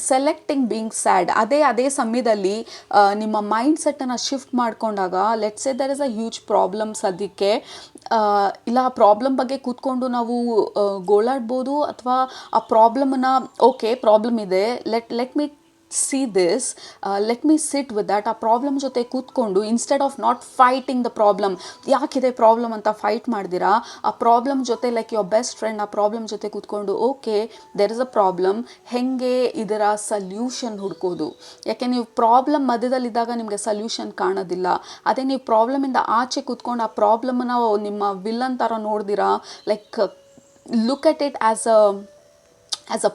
selecting being sad. ಅದೇ ಸಮಯದಲ್ಲಿ ನಿಮ್ಮ ಮೈಂಡ್ ಸೆಟ್ಟನ್ನು ಶಿಫ್ಟ್ ಮಾಡ್ಕೊಂಡಾಗ, let's say there is a huge problem ಸದ್ಯಕ್ಕೆ, ಇಲ್ಲ ಆ ಪ್ರಾಬ್ಲಮ್ ಬಗ್ಗೆ ಕೂತ್ಕೊಂಡು ನಾವು ಗೋಳಾಡ್ಬೋದು, ಅಥವಾ ಆ ಪ್ರಾಬ್ಲಮನ್ನು, ಓಕೆ ಪ್ರಾಬ್ಲಮ್ ಇದೆ, let me see this, let me sit with that. ಆ ಪ್ರಾಬ್ಲಮ್ ಜೊತೆ ಕೂತ್ಕೊಂಡು, instead of not fighting the problem, ಯಾಕಿದೆ ಪ್ರಾಬ್ಲಮ್ ಅಂತ ಫೈಟ್ ಮಾಡ್ದಿರಾ, ಆ ಪ್ರಾಬ್ಲಮ್ ಜೊತೆ ಲೈಕ್ ಯುವರ್ ಬೆಸ್ಟ್ ಫ್ರೆಂಡ್ ಆ ಪ್ರಾಬ್ಲಮ್ ಜೊತೆ ಕೂತ್ಕೊಂಡು, okay there is a problem, ಹೆಂಗೆ ಇದರ ಸಲ್ಯೂಷನ್ ಹುಡ್ಕೋದು. ಯಾಕೆ ನೀವು ಪ್ರಾಬ್ಲಮ್ ಮಧ್ಯದಲ್ಲಿದ್ದಾಗ ನಿಮಗೆ ಸಲ್ಯೂಷನ್ ಕಾಣೋದಿಲ್ಲ. ಅದೇ ನೀವು ಪ್ರಾಬ್ಲಮಿಂದ ಆಚೆ ಕೂತ್ಕೊಂಡು ಆ ಪ್ರಾಬ್ಲಮ್ನ ನಿಮ್ಮ ವಿಲ್ಲನ್ ಥರ ನೋಡ್ದಿರಾ, like look at it as a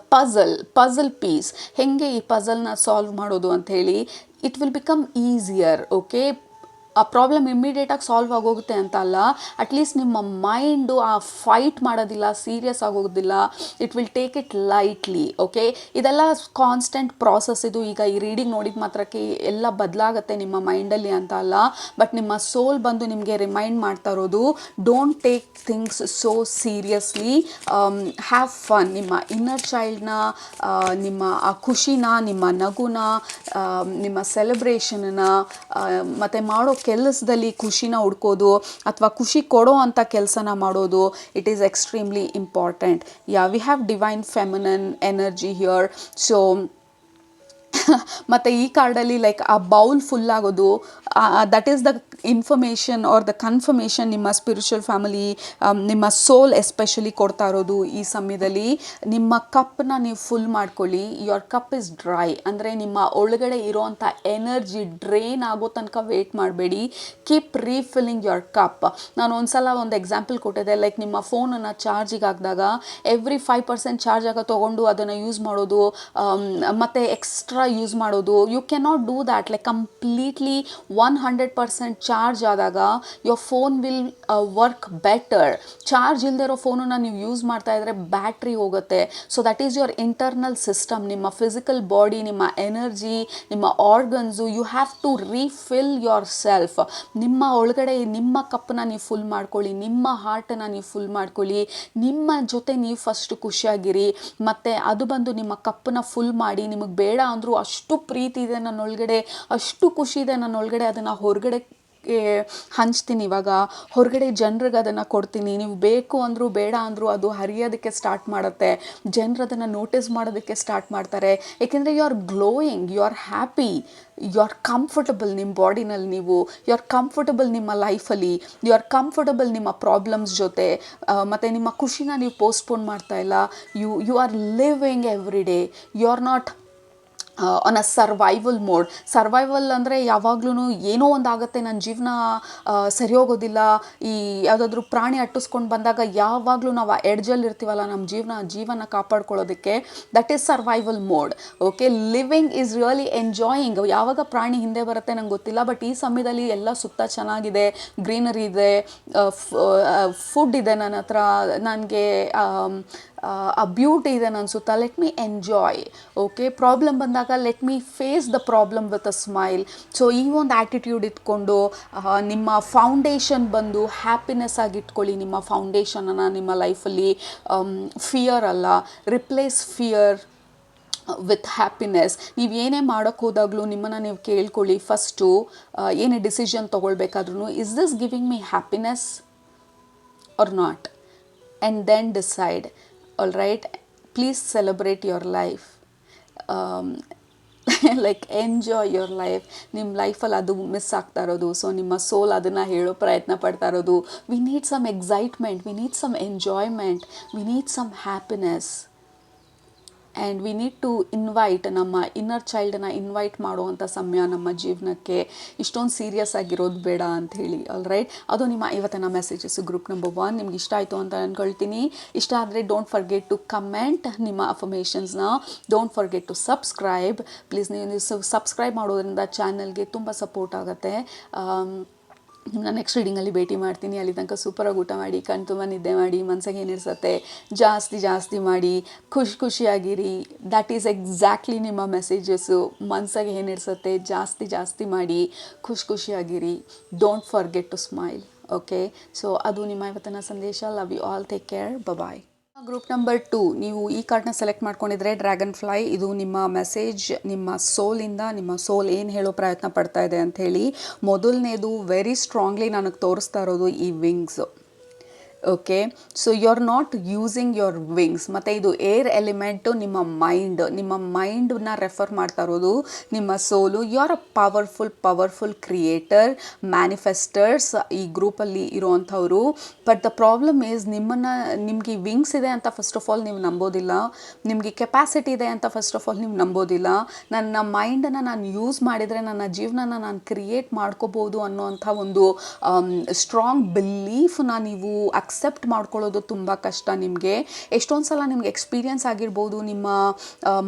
puzzle piece. ಹೆಂಗೆ ಈ ಪಝಲ್ನ ಸಾಲ್ವ್ ಮಾಡೋದು ಅಂಥೇಳಿ, it will become easier. Okay, ಆ ಪ್ರಾಬ್ಲಮ್ ಇಮ್ಮಿಡಿಯೇಟಾಗಿ ಸಾಲ್ವ್ ಆಗೋಗುತ್ತೆ ಅಂತ ಅಲ್ಲ, ಅಟ್ಲೀಸ್ಟ್ ನಿಮ್ಮ ಮೈಂಡು ಆ ಫೈಟ್ ಮಾಡೋದಿಲ್ಲ, ಸೀರಿಯಸ್ ಆಗೋಗೋದಿಲ್ಲ, it will take it lightly. Okay, ಇದೆಲ್ಲ ಕಾನ್ಸ್ಟೆಂಟ್ ಪ್ರಾಸೆಸ್. ಇದು ಈಗ ಈ ರೀಡಿಂಗ್ ನೋಡಿದ ಮಾತ್ರಕ್ಕೆ ಎಲ್ಲ ಬದಲಾಗುತ್ತೆ ನಿಮ್ಮ ಮೈಂಡಲ್ಲಿ ಅಂತ ಅಲ್ಲ, ಬಟ್ ನಿಮ್ಮ ಸೋಲ್ ಬಂದು ನಿಮಗೆ ರಿಮೈಂಡ್ ಮಾಡ್ತಾ ಇರೋದು, don't take things so seriously, have fun. ನಿಮ್ಮ ಇನ್ನರ್ ಚೈಲ್ಡ್ನ, ನಿಮ್ಮ ಆ ಖುಷಿನ, ನಿಮ್ಮ ನಗುನ, ನಿಮ್ಮ ಸೆಲೆಬ್ರೇಷನನ್ನು, ಮತ್ತು ಮಾಡೋ ಕೆಲಸದಲ್ಲಿ ಖುಷಿನ ಹುಡ್ಕೋದು, ಅಥವಾ ಖುಷಿ ಕೊಡೋ ಅಂಥ ಕೆಲಸನ ಮಾಡೋದು, it is extremely important. We have divine feminine energy here. So ಮತ್ತು ಈ ಕಾರ್ಡಲ್ಲಿ ಲೈಕ್ ಆ ಬೌಲ್ ಫುಲ್ ಆಗೋದು, that is the information or the confirmation ನಿಮ್ಮ ಸ್ಪಿರಿಚುವಲ್ ಫ್ಯಾಮಿಲಿ, ನಿಮ್ಮ ಸೋಲ್ ಎಸ್ಪೆಷಲಿ ಕೊಡ್ತಾ ಇರೋದು. ಈ ಸಮಯದಲ್ಲಿ ನಿಮ್ಮ ಕಪ್ಪನ್ನ ನೀವು ಫುಲ್ ಮಾಡ್ಕೊಳ್ಳಿ. ಯುವರ್ ಕಪ್ ಇಸ್ ಡ್ರೈ, ಅಂದರೆ ನಿಮ್ಮ ಒಳಗಡೆ ಇರೋವಂಥ ಎನರ್ಜಿ ಡ್ರೈನ್ ಆಗೋ ತನಕ ವೇಟ್ ಮಾಡಬೇಡಿ. Keep refilling your cup. ನಾನು ಒಂದ್ಸಲ ಒಂದು ಎಕ್ಸಾಂಪಲ್ ಕೊಟ್ಟಿದ್ದೆ, ಲೈಕ್ ನಿಮ್ಮ ಫೋನನ್ನು ಚಾರ್ಜಿಗೆ ಹಾಕಿದಾಗ ಎವ್ರಿ 5% ಚಾರ್ಜ್ ಆಗ ತೊಗೊಂಡು ಅದನ್ನು ಯೂಸ್ ಮಾಡೋದು, ಮತ್ತು ಎಕ್ಸ್ಟ್ರಾ ಯೂಸ್ ಮಾಡೋದು. You cannot do that. Like completely 100% charge ಆದಾಗ your phone will work better. Charge ಇಲ್ಲದೆ ಇರೋ ಫೋನನ್ನು ನೀವು ಯೂಸ್ ಮಾಡ್ತಾ ಇದ್ದರೆ ಬ್ಯಾಟ್ರಿ ಹೋಗುತ್ತೆ. So that is your internal system. ನಿಮ್ಮ ಫಿಸಿಕಲ್ ಬಾಡಿ, ನಿಮ್ಮ ಎನರ್ಜಿ, ನಿಮ್ಮ organs, you have to refill yourself. ನಿಮ್ಮ ಒಳಗಡೆ ನಿಮ್ಮ ಕಪ್ಪನ್ನ ನೀವು ಫುಲ್ ಮಾಡ್ಕೊಳ್ಳಿ, ನಿಮ್ಮ ಹಾರ್ಟನ್ನು ನೀವು ಫುಲ್ ಮಾಡ್ಕೊಳ್ಳಿ, ನಿಮ್ಮ ಜೊತೆ ನೀವು ಫಸ್ಟ್ ಖುಷಿಯಾಗಿರಿ. ಮತ್ತು ಅದು ಬಂದು ನಿಮ್ಮ ಕಪ್ಪನ್ನ ಫುಲ್ ಮಾಡಿ, ನಿಮಗೆ ಬೇಡ ಅಂದರೂ ಅಷ್ಟು ಪ್ರೀತಿ ಇದೆ ನನ್ನೊಳಗಡೆ, ಅಷ್ಟು ಖುಷಿ ಇದೆ ನನ್ನೊಳಗಡೆ, ಅದನ್ನು ಹೊರಗಡೆ ಹಂಚ್ತೀನಿ. ಇವಾಗ ಹೊರಗಡೆ ಜನರಿಗೆ ಅದನ್ನು ಕೊಡ್ತೀನಿ. ನೀವು ಬೇಕು ಅಂದರೂ ಬೇಡ ಅಂದರೂ ಅದು ಹರಿಯೋದಕ್ಕೆ ಸ್ಟಾರ್ಟ್ ಮಾಡುತ್ತೆ. ಜನರು ಅದನ್ನು ನೋಟಿಸ್ ಮಾಡೋದಕ್ಕೆ ಸ್ಟಾರ್ಟ್ ಮಾಡ್ತಾರೆ. ಏಕೆಂದರೆ you are glowing, you are happy, you are comfortable ನಿಮ್ಮ ಬಾಡಿನಲ್ಲಿ. ನೀವು ಯು ಆರ್ ಕಂಫರ್ಟಬಲ್ ನಿಮ್ಮ ಲೈಫಲ್ಲಿ, ಯು ಆರ್ ಕಂಫರ್ಟಬಲ್ ನಿಮ್ಮ ಪ್ರಾಬ್ಲಮ್ಸ್ ಜೊತೆ. ಮತ್ತು ನಿಮ್ಮ ಖುಷಿನ ನೀವು ಪೋಸ್ಟ್ಪೋನ್ ಮಾಡ್ತಾ ಇಲ್ಲ. You are living every day. You are not on a survival ಅಂದರೆ ಯಾವಾಗ್ಲೂ ಏನೋ ಒಂದು ಆಗುತ್ತೆ, ನನ್ನ ಜೀವನ ಸರಿ ಹೋಗೋದಿಲ್ಲ. ಈ ಯಾವುದಾದ್ರೂ ಪ್ರಾಣಿ ಅಟ್ಟಿಸ್ಕೊಂಡು ಬಂದಾಗ ಯಾವಾಗಲೂ ನಾವು ಆ ಎಡ್ಜಲ್ಲಿ ಇರ್ತೀವಲ್ಲ ನಮ್ಮ ಜೀವನ ಕಾಪಾಡ್ಕೊಳ್ಳೋದಕ್ಕೆ, that is survival mode. Okay, living is really enjoying. ಯಾವಾಗ ಪ್ರಾಣಿ ಹಿಂದೆ ಬರುತ್ತೆ ನಂಗೆ ಗೊತ್ತಿಲ್ಲ, ಬಟ್ ಈ ಸಮಯದಲ್ಲಿ ಎಲ್ಲ ಸುತ್ತ ಚೆನ್ನಾಗಿದೆ, ಗ್ರೀನರಿ ಇದೆ, ಫುಡ್ ಇದೆ ನನ್ನ ಹತ್ರ, ನನಗೆ ಆ ಬ್ಯೂಟಿ ಇದೆ ನನ್ನ ಸುತ್ತ. Let me enjoy. Okay, problem ಬಂದಾಗ let me face the problem with a smile. So ಈ ಒಂದು ಆ್ಯಟಿಟ್ಯೂಡ್ ಇಟ್ಕೊಂಡು ನಿಮ್ಮ ಫೌಂಡೇಶನ್ ಬಂದು ಹ್ಯಾಪಿನೆಸ್ ಆಗಿ ಇಟ್ಕೊಳ್ಳಿ. ನಿಮ್ಮ ಫೌಂಡೇಶನನ್ನು ನಿಮ್ಮ ಲೈಫಲ್ಲಿ ಫಿಯರ್ ಅಲ್ಲ, ರಿಪ್ಲೇಸ್ ಫಿಯರ್ ವಿತ್ ಹ್ಯಾಪಿನೆಸ್. ನೀವು ಏನೇ ಮಾಡೋಕ್ಕೆ ಹೋದಾಗಲೂ ನಿಮ್ಮನ್ನು ನೀವು ಕೇಳ್ಕೊಳ್ಳಿ ಫಸ್ಟು, ಏನೇ ಡಿಸಿಷನ್ ತೊಗೊಳ್ಬೇಕಾದ್ರೂ, is this giving me happiness or not? And then decide. All right, please celebrate your life. Like enjoy your life. ನಿಮ್ಮ ಲೈಫಲ್ಲಿ ಅದು ಮಿಸ್ ಆಗ್ತಾ ಇರೋದು. ಸೊ ನಿಮ್ಮ ಸೋಲ್ ಅದನ್ನು ಹೇಳೋ ಪ್ರಯತ್ನ ಪಡ್ತಾ ಇರೋದು, we need some excitement, we need some enjoyment, we need some happiness. And we need to invite, ನಮ್ಮ ಇನ್ನರ್ ಚೈಲ್ಡನ್ನ ಇನ್ವೈಟ್ ಮಾಡುವಂಥ ಸಮಯ ನಮ್ಮ ಜೀವನಕ್ಕೆ. ಇಷ್ಟೊಂದು ಸೀರಿಯಸ್ ಆಗಿರೋದು ಬೇಡ ಅಂಥೇಳಿ. ಆಲ್ ರೈಟ್, ಅದು ನಿಮ್ಮ ಇವತ್ತಿನ ಮೆಸೇಜಸ್ಸು ಗ್ರೂಪ್ ನಂಬರ್ 1. ನಿಮ್ಗೆ ಇಷ್ಟ ಆಯಿತು ಅಂತ ಅಂದ್ಕೊಳ್ತೀನಿ. ಇಷ್ಟ ಆದರೆ ಡೋಂಟ್ ಫರ್ಗೆಟ್ ಟು ಕಮೆಂಟ್ ನಿಮ್ಮ ಅಫರ್ಮೇಷನ್ಸ್ನ. Don't forget to subscribe. Please ನೀವು ಸಬ್ಸ್ಕ್ರೈಬ್ ಮಾಡೋದ್ರಿಂದ ಚಾನಲ್ಗೆ ತುಂಬ ಸಪೋರ್ಟ್ ಆಗುತ್ತೆ. ನಿಮ್ಮನ್ನ ನೆಕ್ಸ್ಟ್ ರೀಡಿಂಗಲ್ಲಿ ಭೇಟಿ ಮಾಡ್ತೀನಿ. ಅಲ್ಲಿ ತನಕ ಸೂಪರಾಗಿ ಊಟ ಮಾಡಿ, ಕಣ್ ತುಂಬ ನಿದ್ದೆ ಮಾಡಿ, ಮನಸ್ಸಿಗೆ ಏನಿರ್ಸತ್ತೆ ಜಾಸ್ತಿ ಮಾಡಿ, ಖುಷಿಯಾಗಿರಿ. ದ್ಯಾಟ್ ಈಸ್ ಎಕ್ಸಾಕ್ಟ್ಲಿ ನಿಮ್ಮ ಮೆಸೇಜಸ್ಸು. ಮನಸ್ಸಿಗೆ ಏನಿರ್ಸತ್ತೆ ಜಾಸ್ತಿ ಮಾಡಿ, ಖುಷಿಯಾಗಿರಿ. Don't forget to smile. Okay, so ಅದು ನಿಮ್ಮ ಇವತ್ತಿನ ಸಂದೇಶ. Love you all, take care, bye. Group number 2, ನೀವು ಈ ಕಾರ್ಡ್ನ ಸೆಲೆಕ್ಟ್ ಮಾಡ್ಕೊಂಡಿದ್ರೆ ಡ್ರ್ಯಾಗನ್ ಫ್ಲೈ. ಇದು ನಿಮ್ಮ ಮೆಸೇಜ್ ನಿಮ್ಮ ಸೋಲಿಂದ. ನಿಮ್ಮ ಸೋಲ್ ಏನು ಹೇಳೋ ಪ್ರಯತ್ನ ಪಡ್ತಾ ಇದೆ ಅಂಥೇಳಿ. ಮೊದಲನೇದು ವೆರಿ ಸ್ಟ್ರಾಂಗ್ಲಿ ನನಗೆ ತೋರಿಸ್ತಾ ಇರೋದು ಈ wings. Okay, so you are not using your wings. ಮತ್ತು ಇದು ಏರ್ ಎಲಿಮೆಂಟು, ನಿಮ್ಮ ಮೈಂಡನ್ನ ರೆಫರ್ ಮಾಡ್ತಾ ಇರೋದು ನಿಮ್ಮ soul. You are a powerful creator, manifesters ಈ ಗ್ರೂಪಲ್ಲಿ ಇರೋವಂಥವ್ರು. ಬಟ್ ದ ಪ್ರಾಬ್ಲಮ್ ಈಸ್ ನಿಮಗೆ ವಿಂಗ್ಸ್ ಇದೆ ಅಂತ ಫಸ್ಟ್ ಆಫ್ ಆಲ್ ನೀವು ನಂಬೋದಿಲ್ಲ. ನಿಮಗೆ ಕೆಪಾಸಿಟಿ ಇದೆ ಅಂತ ಫಸ್ಟ್ ಆಫ್ ಆಲ್ ನೀವು ನಂಬೋದಿಲ್ಲ. ನನ್ನ ಮೈಂಡನ್ನು ನಾನು ಯೂಸ್ ಮಾಡಿದರೆ ನನ್ನ ಜೀವನನ ನಾನು ಕ್ರಿಯೇಟ್ ಮಾಡ್ಕೋಬೋದು ಅನ್ನೋವಂಥ ಒಂದು ಸ್ಟ್ರಾಂಗ್ ಬಿಲೀಫ್ನ ನೀವು ಅಕ್ಸೆಪ್ಟ್ ಮಾಡ್ಕೊಳ್ಳೋದು ತುಂಬ ಕಷ್ಟ ನಿಮಗೆ. ಎಷ್ಟೊಂದು ಸಲ ನಿಮ್ಗೆ ಎಕ್ಸ್ಪೀರಿಯನ್ಸ್ ಆಗಿರ್ಬೋದು, ನಿಮ್ಮ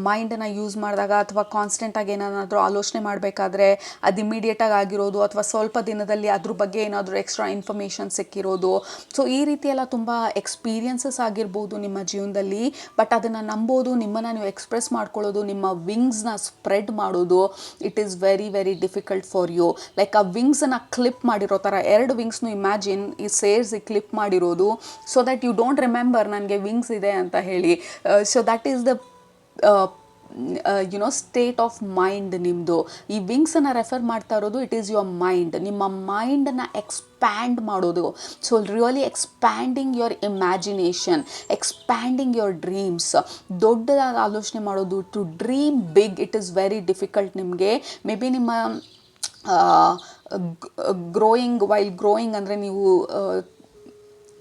ಮೈಂಡನ್ನು ಯೂಸ್ ಮಾಡಿದಾಗ ಅಥವಾ ಕಾನ್ಸ್ಟೆಂಟಾಗಿ ಏನಾದರೂ ಆಲೋಚನೆ ಮಾಡಬೇಕಾದ್ರೆ ಅದು ಇಮಿಡಿಯೇಟಾಗಿ ಆಗಿರೋದು, ಅಥವಾ ಸ್ವಲ್ಪ ದಿನದಲ್ಲಿ ಅದ್ರ ಬಗ್ಗೆ ಏನಾದರೂ ಎಕ್ಸ್ಟ್ರಾ ಇನ್ಫಾರ್ಮೇಷನ್ ಸಿಕ್ಕಿರೋದು. ಸೊ ಈ ರೀತಿ ಎಲ್ಲ ತುಂಬ ಎಕ್ಸ್ಪೀರಿಯನ್ಸಸ್ ಆಗಿರ್ಬೋದು ನಿಮ್ಮ ಜೀವನದಲ್ಲಿ. ಬಟ್ ಅದನ್ನು ನಂಬೋದು, ನಿಮ್ಮನ್ನು ನೀವು ಎಕ್ಸ್ಪ್ರೆಸ್ ಮಾಡ್ಕೊಳ್ಳೋದು, ನಿಮ್ಮ ವಿಂಗ್ಸ್ನ ಸ್ಪ್ರೆಡ್ ಮಾಡೋದು, it is very difficult for you. Like ಆ ವಿಂಗ್ಸನ್ನು ಕ್ಲಿಪ್ ಮಾಡಿರೋ ಥರ 2 ವಿಂಗ್ಸ್ನು ಇಮ್ಯಾಜಿನ್ ಸೇರಿಸಿ ಕ್ಲಿಪ್ ಮಾಡಿರೋದು. So that you don't remember ನನಗೆ ವಿಂಗ್ಸ್ ಇದೆ ಅಂತ ಹೇಳಿ. So that is the state of mind ನಿಮ್ಮದು. ಈ ವಿಂಗ್ಸನ್ನು ರೆಫರ್ ಮಾಡ್ತಾ ಇರೋದು ಇಟ್ ಈಸ್ ಯುವರ್ ಮೈಂಡ್. ನಿಮ್ಮ ಮೈಂಡನ್ನು ಎಕ್ಸ್ಪ್ಯಾಂಡ್ ಮಾಡೋದು. So really expanding your imagination, expanding your dreams. ದೊಡ್ಡದಾಗಿ ಆಲೋಚನೆ ಮಾಡೋದು, to dream big, it is very difficult ನಿಮಗೆ. ಮೇ ಬಿ ನಿಮ್ಮ ಗ್ರೋಯಿಂಗ್ ಅಂದರೆ ನೀವು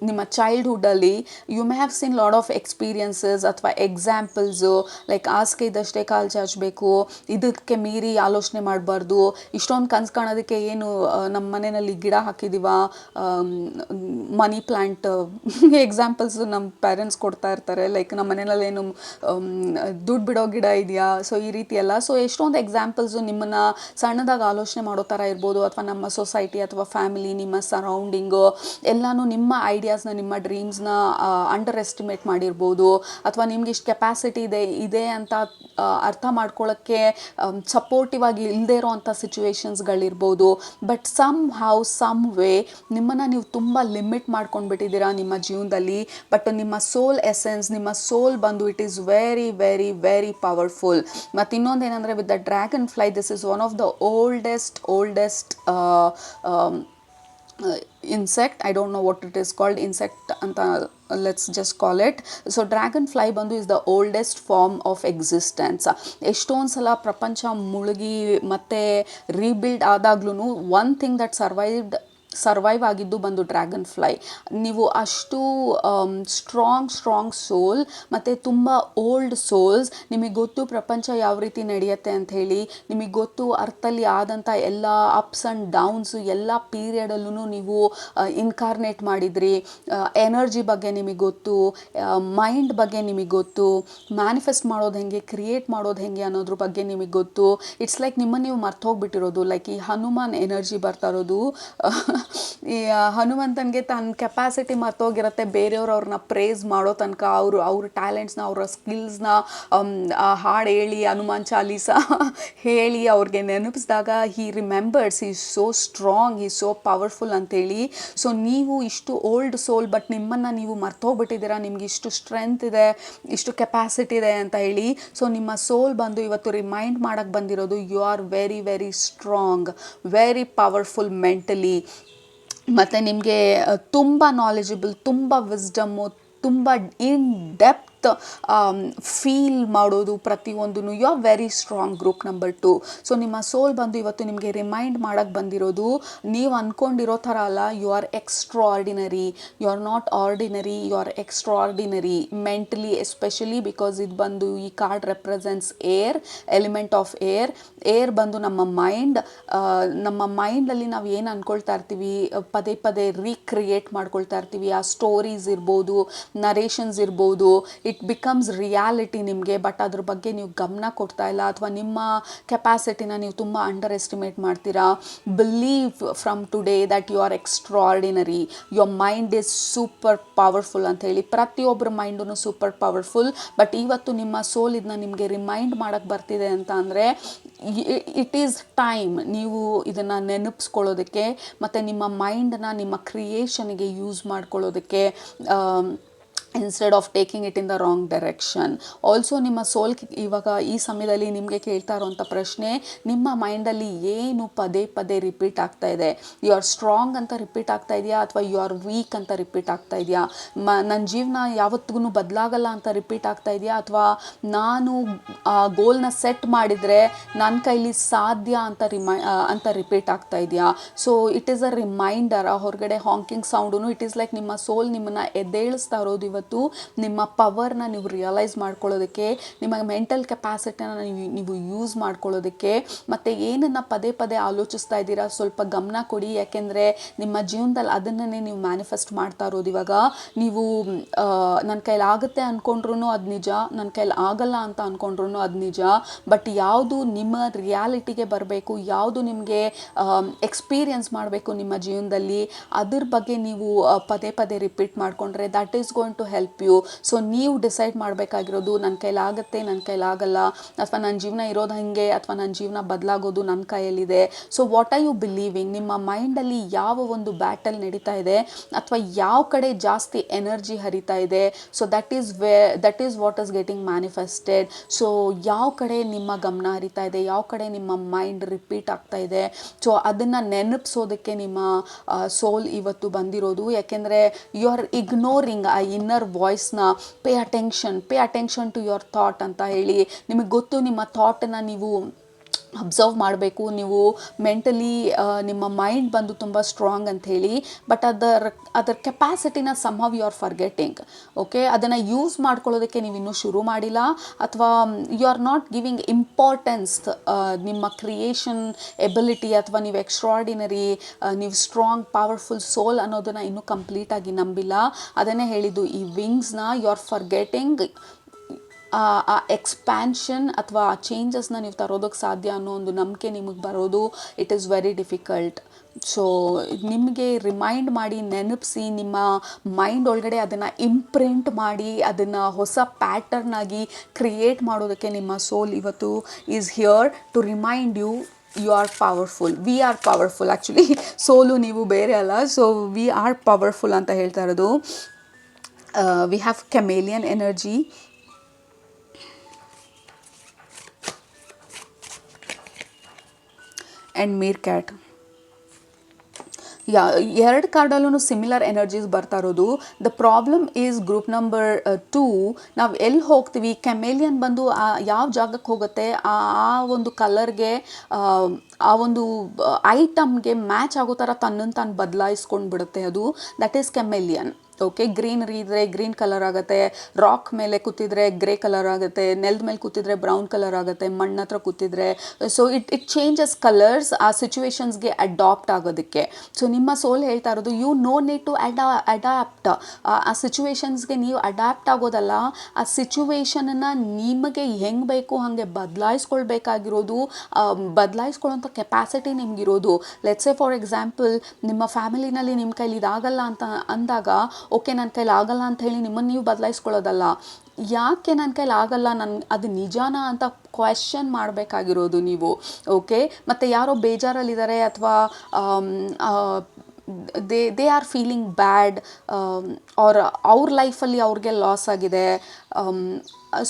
ನಿಮ್ಮ ಚೈಲ್ಡ್ಹುಡ್ಡಲ್ಲಿ you may have seen lot of experiences ಅಥವಾ ಎಕ್ಸಾಂಪಲ್ಸು. ಲೈಕ್ ಹಾಸಿಗೆ ಇದ್ದಷ್ಟೇ ಕಾಲು ಚಾಚಬೇಕು, ಇದಕ್ಕೆ ಮೀರಿ ಆಲೋಚನೆ ಮಾಡಬಾರ್ದು, ಇಷ್ಟೊಂದು ಕನಸು ಕಾಣೋದಕ್ಕೆ ಏನು ನಮ್ಮ ಮನೆಯಲ್ಲಿ ಗಿಡ ಹಾಕಿದ್ದೀವ, ಮನಿ ಪ್ಲ್ಯಾಂಟ್ ಎಕ್ಸಾಂಪಲ್ಸು ನಮ್ಮ ಪೇರೆಂಟ್ಸ್ ಕೊಡ್ತಾ ಇರ್ತಾರೆ. ಲೈಕ್ ನಮ್ಮ ಮನೆಯಲ್ಲಿ ಏನು ದುಡ್ಡು ಬಿಡೋ ಗಿಡ ಇದೆಯಾ, ಸೊ ಈ ರೀತಿ ಎಲ್ಲ. ಸೊ ಎಷ್ಟೊಂದು ಎಕ್ಸಾಂಪಲ್ಸು ನಿಮ್ಮನ್ನು ಸಣ್ಣದಾಗಿ ಆಲೋಚನೆ ಮಾಡೋ ಥರ ಇರ್ಬೋದು. ಅಥವಾ ನಮ್ಮ ಸೊಸೈಟಿ ಅಥವಾ ಫ್ಯಾಮಿಲಿ, ನಿಮ್ಮ ಸರೌಂಡಿಂಗು ಎಲ್ಲನೂ ನಿಮ್ಮ ಐಡಿಯಾಸ್ನ, ನಿಮ್ಮ ಡ್ರೀಮ್ಸ್ನ ಅಂಡರ್ ಎಸ್ಟಿಮೇಟ್ ಮಾಡಿರ್ಬೋದು. ಅಥವಾ ನಿಮ್ಗೆ ಇಷ್ಟು ಕೆಪಾಸಿಟಿ ಇದೆ ಅಂತ ಅರ್ಥ ಮಾಡ್ಕೊಳ್ಳೋಕ್ಕೆ ಸಪೋರ್ಟಿವ್ ಆಗಿ ಇಲ್ಲದೇ ಇರೋವಂಥ ಸಿಚುವೇಶನ್ಸ್ಗಳಿರ್ಬೋದು. ಬಟ್ ಸಮ್ ವೇ ನಿಮ್ಮನ್ನು ನೀವು ತುಂಬ ಲಿಮಿಟ್ ಮಾಡ್ಕೊಂಡ್ಬಿಟ್ಟಿದ್ದೀರಾ ನಿಮ್ಮ ಜೀವನದಲ್ಲಿ. ಬಟ್ ನಿಮ್ಮ ಸೋಲ್ ಎಸೆನ್ಸ್, ನಿಮ್ಮ ಸೋಲ್ ಬಂದು ಇಟ್ ಈಸ್ ವೆರಿ ಪವರ್ಫುಲ್. ಮತ್ತು ಇನ್ನೊಂದೇನೆಂದರೆ with the dragonfly, this is one of the oldest insect. I don't know what it is called, insect anta, let's just call it. So dragonfly ಬಂದು is the oldest form of existence. ಎಷ್ಟೊಂದು ಸಲ ಪ್ರಪಂಚ ಮುಳುಗಿ ಮತ್ತೆ rebuild ಆದಾಗ್ಲೂ one thing that survive ಆಗಿದ್ದು ಬಂದು dragon fly. ನೀವು ಅಷ್ಟು ಸ್ಟ್ರಾಂಗ್ ಸೋಲ್ ಮತ್ತು ತುಂಬ ಓಲ್ಡ್ ಸೋಲ್ಸ್. ನಿಮಗೆ ಗೊತ್ತು ಪ್ರಪಂಚ ಯಾವ ರೀತಿ ನಡೆಯುತ್ತೆ ಅಂತ ಹೇಳಿ, ನಿಮಗೆ ಗೊತ್ತು ಅರ್ಥಲ್ಲಿ ಆದಂಥ ಎಲ್ಲ ಅಪ್ಸ್ ಆ್ಯಂಡ್ ಡೌನ್ಸು ಎಲ್ಲ ಪೀರಿಯಡಲ್ಲೂ ನೀವು ಇನ್ಕಾರ್ನೇಟ್ ಮಾಡಿದ್ರಿ. ಎನರ್ಜಿ ಬಗ್ಗೆ ನಿಮಗೆ ಗೊತ್ತು, ಮೈಂಡ್ ಬಗ್ಗೆ ನಿಮಗೆ ಗೊತ್ತು, ಮ್ಯಾನಿಫೆಸ್ಟ್ ಮಾಡೋದು ಹೆಂಗೆ, ಕ್ರಿಯೇಟ್ ಮಾಡೋದು ಹೆಂಗೆ ಅನ್ನೋದ್ರ ಬಗ್ಗೆ ನಿಮಗೆ ಗೊತ್ತು. ಇಟ್ಸ್ ಲೈಕ್ ನಿಮ್ಮನ್ನು ನೀವು ಮರ್ತೋಗ್ಬಿಟ್ಟಿರೋದು. ಲೈಕ್ ಈ ಹನುಮಾನ್ ಎನರ್ಜಿ ಬರ್ತಾ ಇರೋದು. ಈ ಹನುಮಂತನಿಗೆ ತನ್ನ ಕೆಪಾಸಿಟಿ ಮರ್ತೋಗಿರುತ್ತೆ. ಬೇರೆಯವ್ರು ಅವ್ರನ್ನ ಪ್ರೇಸ್ ಮಾಡೋ ತನಕ ಅವ್ರ ಟ್ಯಾಲೆಂಟ್ಸ್ನ, ಅವರ ಸ್ಕಿಲ್ಸ್ನ ಹಾಡು ಹೇಳಿ, ಹನುಮಾನ್ ಚಾಲೀಸ ಹೇಳಿ ಅವ್ರಿಗೆ ನೆನಪಿಸಿದಾಗ ಹಿ ರಿಮೆಂಬರ್ಸ್, ಈ ಸೋ ಸ್ಟ್ರಾಂಗ್, ಈ ಸೋ ಪವರ್ಫುಲ್ ಅಂತೇಳಿ. ಸೊ ನೀವು ಇಷ್ಟು ಓಲ್ಡ್ ಸೋಲ್, ಬಟ್ ನಿಮ್ಮನ್ನು ನೀವು ಮರ್ತೋಗ್ಬಿಟ್ಟಿದ್ದೀರಾ. ನಿಮ್ಗೆ ಇಷ್ಟು ಸ್ಟ್ರೆಂತ್ ಇದೆ, ಇಷ್ಟು ಕೆಪಾಸಿಟಿ ಇದೆ ಅಂತ ಹೇಳಿ. ಸೊ ನಿಮ್ಮ ಸೋಲ್ ಬಂದು ಇವತ್ತು ರಿಮೈಂಡ್ ಮಾಡಕ್ಕೆ ಬಂದಿರೋದು, you are very very strong, very powerful mentally. ಮತ್ತು ನಿಮಗೆ ತುಂಬ ನಾಲೆಜಬಲ್, ತುಂಬ ವಿಸ್ಡಮ್ಮು, ತುಂಬ ಇನ್ ಡೆಪ್ತ್ ಫೀಲ್ ಮಾಡೋದು ಪ್ರತಿಯೊಂದೂ. You are very strong. Group number 2. So ನಿಮ್ಮ ಸೋಲ್ ಬಂದು ಇವತ್ತು ನಿಮಗೆ ರಿಮೈಂಡ್ ಮಾಡೋಕ್ಕೆ ಬಂದಿರೋದು, ನೀವು ಅಂದ್ಕೊಂಡಿರೋ ಥರ ಅಲ್ಲ, you are extraordinary. You are not ordinary, you are extraordinary mentally especially. Because ಇದು ಬಂದು ಈ card represents air, element of air. Air ಬಂದು ನಮ್ಮ ಮೈಂಡ್. ನಮ್ಮ ಮೈಂಡಲ್ಲಿ ನಾವು ಏನು ಅಂದ್ಕೊಳ್ತಾ ಇರ್ತೀವಿ, ಪದೇ ಪದೇ ರೀಕ್ರಿಯೇಟ್ ಮಾಡ್ಕೊಳ್ತಾ ಇರ್ತೀವಿ. ಆ ಸ್ಟೋರೀಸ್ ಇರ್ಬೋದು, ನರೇಷನ್ಸ್ ಇರ್ಬೋದು, ಇಟ್ ಬಿಕಮ್ಸ್ ರಿಯಾಲಿಟಿ ನಿಮಗೆ. ಬಟ್ ಅದ್ರ ಬಗ್ಗೆ ನೀವು ಗಮನ ಕೊಡ್ತಾ ಇಲ್ಲ, ಅಥವಾ ನಿಮ್ಮ ಕೆಪಾಸಿಟಿನ ನೀವು ತುಂಬ ಅಂಡರ್ ಎಸ್ಟಿಮೇಟ್ ಮಾಡ್ತೀರಾ. Believe from today that you are extraordinary. Your mind is super powerful ಅಂತ ಹೇಳಿ. ಪ್ರತಿಯೊಬ್ಬರ ಮೈಂಡೂ ಸೂಪರ್ ಪವರ್ಫುಲ್. ಬಟ್ ಇವತ್ತು ನಿಮ್ಮ ಸೋಲ್ ಇದನ್ನ ನಿಮಗೆ ರಿಮೈಂಡ್ ಮಾಡೋಕ್ಕೆ ಬರ್ತಿದೆ ಅಂತ ಅಂದರೆ, ಇಟ್ ಈಸ್ ಟೈಮ್ ನೀವು ಇದನ್ನು ನೆನಪಿಸ್ಕೊಳ್ಳೋದಕ್ಕೆ ಮತ್ತು ನಿಮ್ಮ ಮೈಂಡನ್ನ ನಿಮ್ಮ ಕ್ರಿಯೇಷನ್ಗೆ ಯೂಸ್ ಮಾಡ್ಕೊಳ್ಳೋದಕ್ಕೆ, instead of taking it in the wrong direction. Also ನಿಮ್ಮ ಸೋಲ್ ಇವಾಗ ಈ ಸಮಯದಲ್ಲಿ ನಿಮಗೆ ಕೇಳ್ತಾ ಇರೋವಂಥ ಪ್ರಶ್ನೆ, ನಿಮ್ಮ ಮೈಂಡಲ್ಲಿ ಏನು ಪದೇ ಪದೇ ರಿಪೀಟ್ ಆಗ್ತಾ ಇದೆ? ಯು ಆರ್ ಸ್ಟ್ರಾಂಗ್ ಅಂತ ರಿಪೀಟ್ ಆಗ್ತಾ ಇದೆಯಾ, ಅಥವಾ ಯು ಆರ್ ವೀಕ್ ಅಂತ ರಿಪೀಟ್ ಆಗ್ತಾ ಇದೆಯಾ? ನನ್ನ ಜೀವನ ಯಾವತ್ತಿಗೂ ಬದಲಾಗಲ್ಲ ಅಂತ ರಿಪೀಟ್ ಆಗ್ತಾ ಇದೆಯಾ, ಅಥವಾ ನಾನು ಆ ಗೋಲ್ನ ಸೆಟ್ ಮಾಡಿದರೆ ನನ್ನ ಕೈಲಿ ಸಾಧ್ಯ ಅಂತ ರಿಪೀಟ್ ಆಗ್ತಾ ಇದೆಯಾ? So it is a reminder. ಹೊರಗಡೆ honking sound, it is like ನಿಮ್ಮ ಸೋಲ್ ನಿಮ್ಮನ್ನು ಎದ್ದೇಳಿಸ್ತಾ ಇರೋದು ಇವತ್ತು. ನಿಮ್ಮ ಪವರ್ನ ನೀವು ರಿಯಲೈಸ್ ಮಾಡ್ಕೊಳ್ಳೋದಕ್ಕೆ, ನಿಮ್ಮ ಮೆಂಟಲ್ ಕೆಪಾಸಿಟಿನ ನೀವು ಯೂಸ್ ಮಾಡ್ಕೊಳ್ಳೋದಕ್ಕೆ, ಮತ್ತು ಏನನ್ನು ಪದೇ ಪದೇ ಆಲೋಚಿಸ್ತಾ ಇದ್ದೀರಾ ಸ್ವಲ್ಪ ಗಮನ ಕೊಡಿ. ಯಾಕೆಂದರೆ ನಿಮ್ಮ ಜೀವನದಲ್ಲಿ ಅದನ್ನೇ ನೀವು ಮ್ಯಾನಿಫೆಸ್ಟ್ ಮಾಡ್ತಾ ಇರೋದು. ಇವಾಗ ನೀವು ನನ್ನ ಕೈಲಿ ಆಗುತ್ತೆ ಅಂದ್ಕೊಂಡ್ರೂ ಅದು ನಿಜ, ನನ್ನ ಕೈಲಿ ಆಗಲ್ಲ ಅಂತ ಅಂದ್ಕೊಂಡ್ರೂ ಅದು ನಿಜ. ಬಟ್ ಯಾವುದು ನಿಮ್ಮ ರಿಯಾಲಿಟಿಗೆ ಬರಬೇಕು, ಯಾವುದು ನಿಮಗೆ ಎಕ್ಸ್ಪೀರಿಯನ್ಸ್ ಮಾಡಬೇಕು ನಿಮ್ಮ ಜೀವನದಲ್ಲಿ, ಅದ್ರ ಬಗ್ಗೆ ನೀವು ಪದೇ ಪದೇ ರಿಪೀಟ್ ಮಾಡಿಕೊಂಡ್ರೆ that is going to help you. So ನೀವು ಡಿಸೈಡ್ ಮಾಡಬೇಕಾಗಿರೋದು, ನನ್ನ ಕೈಲಾಗುತ್ತೆ, ನನ್ನ ಕೈಲಾಗಲ್ಲ, ಅಥವಾ ನನ್ನ ಜೀವನ ಇರೋದು ಹಾಗೆ, ಅಥವಾ ನನ್ನ ಜೀವನ ಬದಲಾಗೋದು ನನ್ನ ಕೈಯಲ್ಲಿದೆ. So what are you believing? ನಿಮ್ಮ ಮೈಂಡಲ್ಲಿ ಯಾವ ಒಂದು ಬ್ಯಾಟಲ್ ನಡೀತಾ ಇದೆ, ಅಥವಾ ಯಾವ ಕಡೆ ಜಾಸ್ತಿ ಎನರ್ಜಿ ಹರಿತಾ ಇದೆ, so that is what is getting manifested. So ಯಾವ ಕಡೆ ನಿಮ್ಮ ಗಮನ ಹರಿತಾ ಇದೆ, ಯಾವ ಕಡೆ ನಿಮ್ಮ ಮೈಂಡ್ ರಿಪೀಟ್ ಆಗ್ತಾ ಇದೆ, ಸೊ ಅದನ್ನು ನೆನಪಿಸೋದಕ್ಕೆ ನಿಮ್ಮ ಸೋಲ್ ಇವತ್ತು ಬಂದಿರೋದು. ಯಾಕೆಂದರೆ ಯು ಆರ್ ಇಗ್ನೋರಿಂಗ್ ಆ ಇನ್ನರ್ ವಾಯ್ಸ್ನ. Pay attention to your thought ಅಂತ ಹೇಳಿ. ನಿಮಗೆ ಗೊತ್ತು ನಿಮ್ಮ ಥಾಟನ್ನು ನೀವು ಅಬ್ಸರ್ವ್ ಮಾಡಬೇಕು. ನೀವು ಮೆಂಟಲಿ ನಿಮ್ಮ ಮೈಂಡ್ ಬಂದು ತುಂಬ ಸ್ಟ್ರಾಂಗ್ ಅಂತ ಹೇಳಿ, ಬಟ್ ಅದರ ಕೆಪಾಸಿಟಿನ somehow you are forgetting. Okay, ಅದನ್ನು ಯೂಸ್ ಮಾಡ್ಕೊಳ್ಳೋದಕ್ಕೆ ನೀವು ಇನ್ನೂ ಶುರು ಮಾಡಿಲ್ಲ, ಅಥವಾ you are not giving importance ನಿಮ್ಮ ಕ್ರಿಯೇಷನ್ ಎಬಿಲಿಟಿ, ಅಥವಾ ನೀವು ಎಕ್ಸ್ಟ್ರಾರ್ಡಿನರಿ, ನೀವು ಸ್ಟ್ರಾಂಗ್ ಪವರ್ಫುಲ್ ಸೋಲ್ ಅನ್ನೋದನ್ನು ಇನ್ನೂ ಕಂಪ್ಲೀಟಾಗಿ ನಂಬಿಲ್ಲ. ಅದನ್ನೇ ಹೇಳಿದ್ದು, ಈ ವಿಂಗ್ಸ್ನ ಯು ಆರ್ ಫರ್ಗೆಟಿಂಗ್. ಆ ಎಕ್ಸ್ಪ್ಯಾನ್ಷನ್ ಅಥವಾ ಆ ಚೇಂಜಸ್ನ ನೀವು ತರೋದಕ್ಕೆ ಸಾಧ್ಯ ಅನ್ನೋ ಒಂದು ನಂಬಿಕೆ ನಿಮಗೆ ಬರೋದು, it is very difficult. So ನಿಮಗೆ ರಿಮೈಂಡ್ ಮಾಡಿ, ನೆನಪಿಸಿ, ನಿಮ್ಮ ಮೈಂಡ್ ಒಳಗಡೆ ಅದನ್ನು ಇಂಪ್ರಿಂಟ್ ಮಾಡಿ, ಅದನ್ನು ಹೊಸ ಪ್ಯಾಟರ್ನಾಗಿ ಕ್ರಿಯೇಟ್ ಮಾಡೋದಕ್ಕೆ ನಿಮ್ಮ ಸೋಲ್ ಇವತ್ತು is here to remind you. You are powerful. We are powerful. Actually soul ನೀವು ಬೇರೆ ಅಲ್ಲ. ಸೊ ವಿ ಆರ್ ಪವರ್ಫುಲ್ ಅಂತ ಹೇಳ್ತಾ ಇರೋದು. We have chameleon energy, and meerkat. ಯಾ ಎರಡು ಕಾರ್ಡಲ್ಲೂ ಸಿಮಿಲರ್ ಎನರ್ಜೀಸ್ ಬರ್ತಾ ಇರೋದು. The problem is group number 2. ನಾವು ಎಲ್ಲಿ ಹೋಗ್ತೀವಿ, ಕೆಮೇಲಿಯನ್ ಬಂದು ಯಾವ ಜಾಗಕ್ಕೆ ಹೋಗುತ್ತೆ, ಆ ಒಂದು ಕಲರ್ಗೆ, ಆ ಒಂದು ಐಟಮ್ಗೆ ಮ್ಯಾಚ್ ಆಗೋ ಥರ ತನ್ನನ್ನು ತಾನು ಬದಲಾಯಿಸ್ಕೊಂಡು ಬಿಡುತ್ತೆ ಅದು. That is chameleon. Okay, greenery ಇದ್ದರೆ ಗ್ರೀನ್ ಕಲರ್ ಆಗುತ್ತೆ, ರಾಕ್ ಮೇಲೆ ಕೂತಿದ್ರೆ ಗ್ರೇ ಕಲರ್ ಆಗುತ್ತೆ, ನೆಲದ ಮೇಲೆ ಕೂತಿದ್ರೆ ಬ್ರೌನ್ ಕಲರ್ ಆಗುತ್ತೆ, ಮಣ್ಣ ಹತ್ರ ಕೂತಿದ್ರೆ. ಸೊ ಇಟ್ ಚೇಂಜಸ್ ಕಲರ್ಸ್ ಆ ಸಿಚುವೇಶನ್ಸ್ಗೆ ಅಡಾಪ್ಟ್ ಆಗೋದಕ್ಕೆ. ಸೊ ನಿಮ್ಮ ಸೋಲ್ ಹೇಳ್ತಾ ಇರೋದು, you know need to adapt. ಆ ಸಿಚುವೇಶನ್ಸ್ಗೆ ನೀವು ಅಡ್ಯಾಪ್ಟ್ ಆಗೋದಲ್ಲ, ಆ ಸಿಚುವೇಶನನ್ನು ನಿಮಗೆ ಹೆಂಗೆ ಬೇಕು ಹಾಗೆ ಬದಲಾಯಿಸ್ಕೊಳ್ಬೇಕಾಗಿರೋದು, ಬದಲಾಯಿಸ್ಕೊಳ್ಳೋಂಥ ಕೆಪಾಸಿಟಿ ನಿಮಗಿರೋದು. ಲೆಟ್ಸ್ ಸೇ ಫಾರ್ ಎಕ್ಸಾಂಪಲ್, ನಿಮ್ಮ ಫ್ಯಾಮಿಲಿನಲ್ಲಿ ನಿಮ್ಮ ಕೈಲಿ ಇದಾಗಲ್ಲ ಅಂತ ಅಂದಾಗ, ಓಕೆ ನನ್ನ ಕೈಲಿ ಆಗಲ್ಲ ಅಂತ ಹೇಳಿ ನಿಮ್ಮನ್ನು ನೀವು ಬದಲಾಯಿಸ್ಕೊಳ್ಳೋದಲ್ಲ, ಯಾಕೆ ನನ್ನ ಕೈಲಿ ಆಗಲ್ಲ, ಅದು ನಿಜಾನಾ ಅಂತ ಕ್ವೆಶ್ಚನ್ ಮಾಡಬೇಕಾಗಿರೋದು ನೀವು. ಓಕೆ, ಮತ್ತು ಯಾರೋ ಬೇಜಾರಲ್ಲಿದ್ದಾರೆ ಅಥವಾ ದೇ ಆರ್ ಫೀಲಿಂಗ್ ಬ್ಯಾಡ್, ಅವ್ರ ಲೈಫಲ್ಲಿ ಅವ್ರಿಗೆ ಲಾಸ್ ಆಗಿದೆ.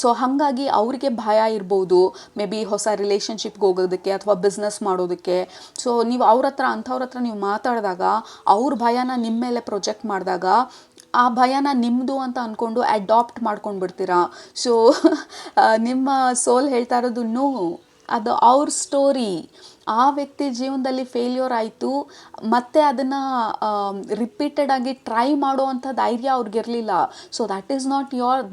ಸೊ ಹಾಗಾಗಿ ಅವ್ರಿಗೆ ಭಯ ಇರ್ಬೋದು, ಮೇ ಬಿ ಹೊಸ ರಿಲೇಷನ್ಶಿಪ್ಗೆ ಹೋಗೋದಕ್ಕೆ ಅಥವಾ ಬಿಸ್ನೆಸ್ ಮಾಡೋದಕ್ಕೆ. ಸೊ ನೀವು ಅಂಥವ್ರ ಹತ್ರ ನೀವು ಮಾತಾಡಿದಾಗ, ಅವ್ರ ಭಯನ ನಿಮ್ಮ ಮೇಲೆ ಪ್ರೊಜೆಕ್ಟ್ ಮಾಡಿದಾಗ, ಆ ಭಯನ ನಿಮ್ಮದು ಅಂತ ಅಂದ್ಕೊಂಡು ಅಡಾಪ್ಟ್ ಮಾಡ್ಕೊಂಡು ಬಿಡ್ತೀರಾ. ಸೊ ನಿಮ್ಮ ಸೋಲ್ ಹೇಳ್ತಾ ಇರೋದು, ನೋ, ಅದು ಅವ್ರ ಸ್ಟೋರಿ. ಆ ವ್ಯಕ್ತಿ ಜೀವನದಲ್ಲಿ ಫೇಲ್ಯೂರ್ ಆಯಿತು, ಮತ್ತು ಅದನ್ನು ರಿಪೀಟೆಡ್ ಆಗಿ ಟ್ರೈ ಮಾಡುವಂಥ ಧೈರ್ಯ ಅವ್ರಿಗಿರಲಿಲ್ಲ. So that is not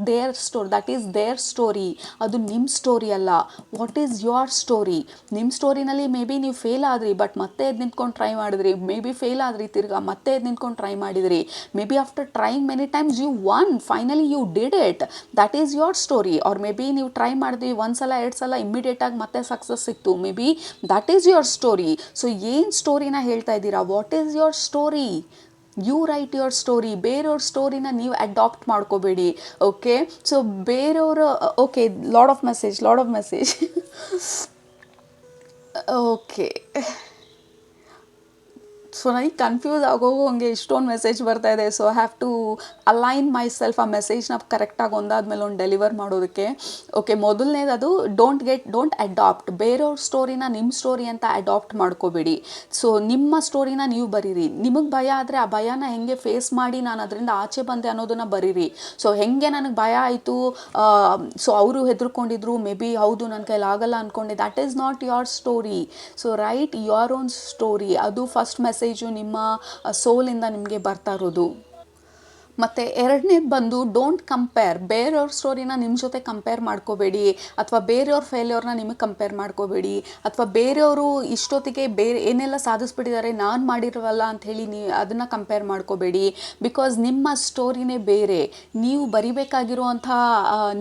their story, that is their story. ಅದು ನಿಮ್ಮ ಸ್ಟೋರಿ ಅಲ್ಲ. What is your story? ನಿಮ್ಮ ಸ್ಟೋರಿನಲ್ಲಿ ಮೇ ಬಿ ನೀವು ಫೇಲ್ ಆದ್ರಿ, ಬಟ್ ಮತ್ತೆ ಎದ್ದು ನಿಂತ್ಕೊಂಡು ಟ್ರೈ ಮಾಡಿದ್ರಿ. ಮೇ ಬಿ ಫೇಲ್ ಆದ್ರಿ, ತಿರ್ಗಾ ಮತ್ತೆ ಎದ್ದು ನಿಂತ್ಕೊಂಡು ಟ್ರೈ ಮಾಡಿದ್ರಿ. Maybe after trying many times you won, finally you did it. That is your story. Or maybe ನೀವು ಟ್ರೈ ಮಾಡಿದ್ವಿ 1 ಸಲ 2 ಸಲ, ಇಮ್ಮಿಡಿಯೇಟಾಗಿ ಮತ್ತೆ ಸಕ್ಸಸ್ ಸಿಕ್ತು. Maybe that is your story. So ಏನು ಸ್ಟೋರಿನ ಹೇಳ್ತಾ ಇದ್ದೀರಾ? What is your story? You write your story. ಬೇರೆಯವ್ರ ಸ್ಟೋರಿನ ನೀವು ಅಡಾಪ್ಟ್ ಮಾಡ್ಕೋಬೇಡಿ. ಓಕೆ, ಸೊ ಬೇರೆಯವರು, okay, lot of message okay. So ನನಗೆ ಕನ್ಫ್ಯೂಸ್ ಆಗೋಂಗೆ ಇಷ್ಟೊಂದು ಮೆಸೇಜ್ ಬರ್ತಾ ಇದೆ. So I have to align myself ಆ ಮೆಸೇಜ್ನ ಕರೆಕ್ಟಾಗಿ ಒಂದಾದ್ಮೇಲೆ ಒಂದು ಡೆಲಿವರ್ ಮಾಡೋದಕ್ಕೆ. ಓಕೆ, ಮೊದಲನೇದು ಅದು ಡೋಂಟ್ ಅಡಾಪ್ಟ್. ಬೇರೆಯವ್ರ ಸ್ಟೋರಿನ ನಿಮ್ಮ ಸ್ಟೋರಿ ಅಂತ ಅಡಾಪ್ಟ್ ಮಾಡ್ಕೋಬೇಡಿ. ಸೊ ನಿಮ್ಮ ಸ್ಟೋರಿನ ನೀವು ಬರೀರಿ. ನಿಮಗೆ ಭಯ ಆದರೆ ಆ ಭಯನ ಹೆಂಗೆ ಫೇಸ್ ಮಾಡಿ ನಾನು ಅದರಿಂದ ಆಚೆ ಬಂದೆ ಅನ್ನೋದನ್ನು ಬರೀರಿ. ಸೊ ಹೆಂಗೆ ನನಗೆ ಭಯ ಆಯಿತು, ಸೊ ಅವರು ಹೆದರ್ಕೊಂಡಿದ್ರು, ಮೇ ಬಿ ಹೌದು ನನ್ನ ಕೈಲಿ ಆಗಲ್ಲ ಅಂದ್ಕೊಂಡೆ, that is not your story. So right your own story. ಅದು ಫಸ್ಟ್ ಮೆಸೇಜು ನಿಮ್ಮ ಸೋಲಿಂದ ನಿಮಗೆ ಬರ್ತಾ ಇರೋದು. ಮತ್ತು ಎರಡನೇದು ಬಂದು, ಡೋಂಟ್ ಕಂಪೇರ್. ಬೇರೆಯವ್ರ ಸ್ಟೋರಿನ ನಿಮ್ಮ ಜೊತೆ ಕಂಪೇರ್ ಮಾಡ್ಕೋಬೇಡಿ, ಅಥವಾ ಬೇರೆಯವ್ರ ಫೇಲ್ಯೂರ್ನ ನಿಮಗೆ ಕಂಪೇರ್ ಮಾಡ್ಕೋಬೇಡಿ, ಅಥವಾ ಬೇರೆಯವರು ಇಷ್ಟೊತ್ತಿಗೆ ಏನೆಲ್ಲ ಸಾಧಿಸ್ಬಿಟ್ಟಿದ್ದಾರೆ ನಾನು ಮಾಡಿರವಲ್ಲ ಅಂಥೇಳಿ ಅದನ್ನು ಕಂಪೇರ್ ಮಾಡ್ಕೋಬೇಡಿ. ಬಿಕಾಸ್ ನಿಮ್ಮ ಸ್ಟೋರಿನೇ ಬೇರೆ, ನೀವು ಬರಿಬೇಕಾಗಿರುವಂಥ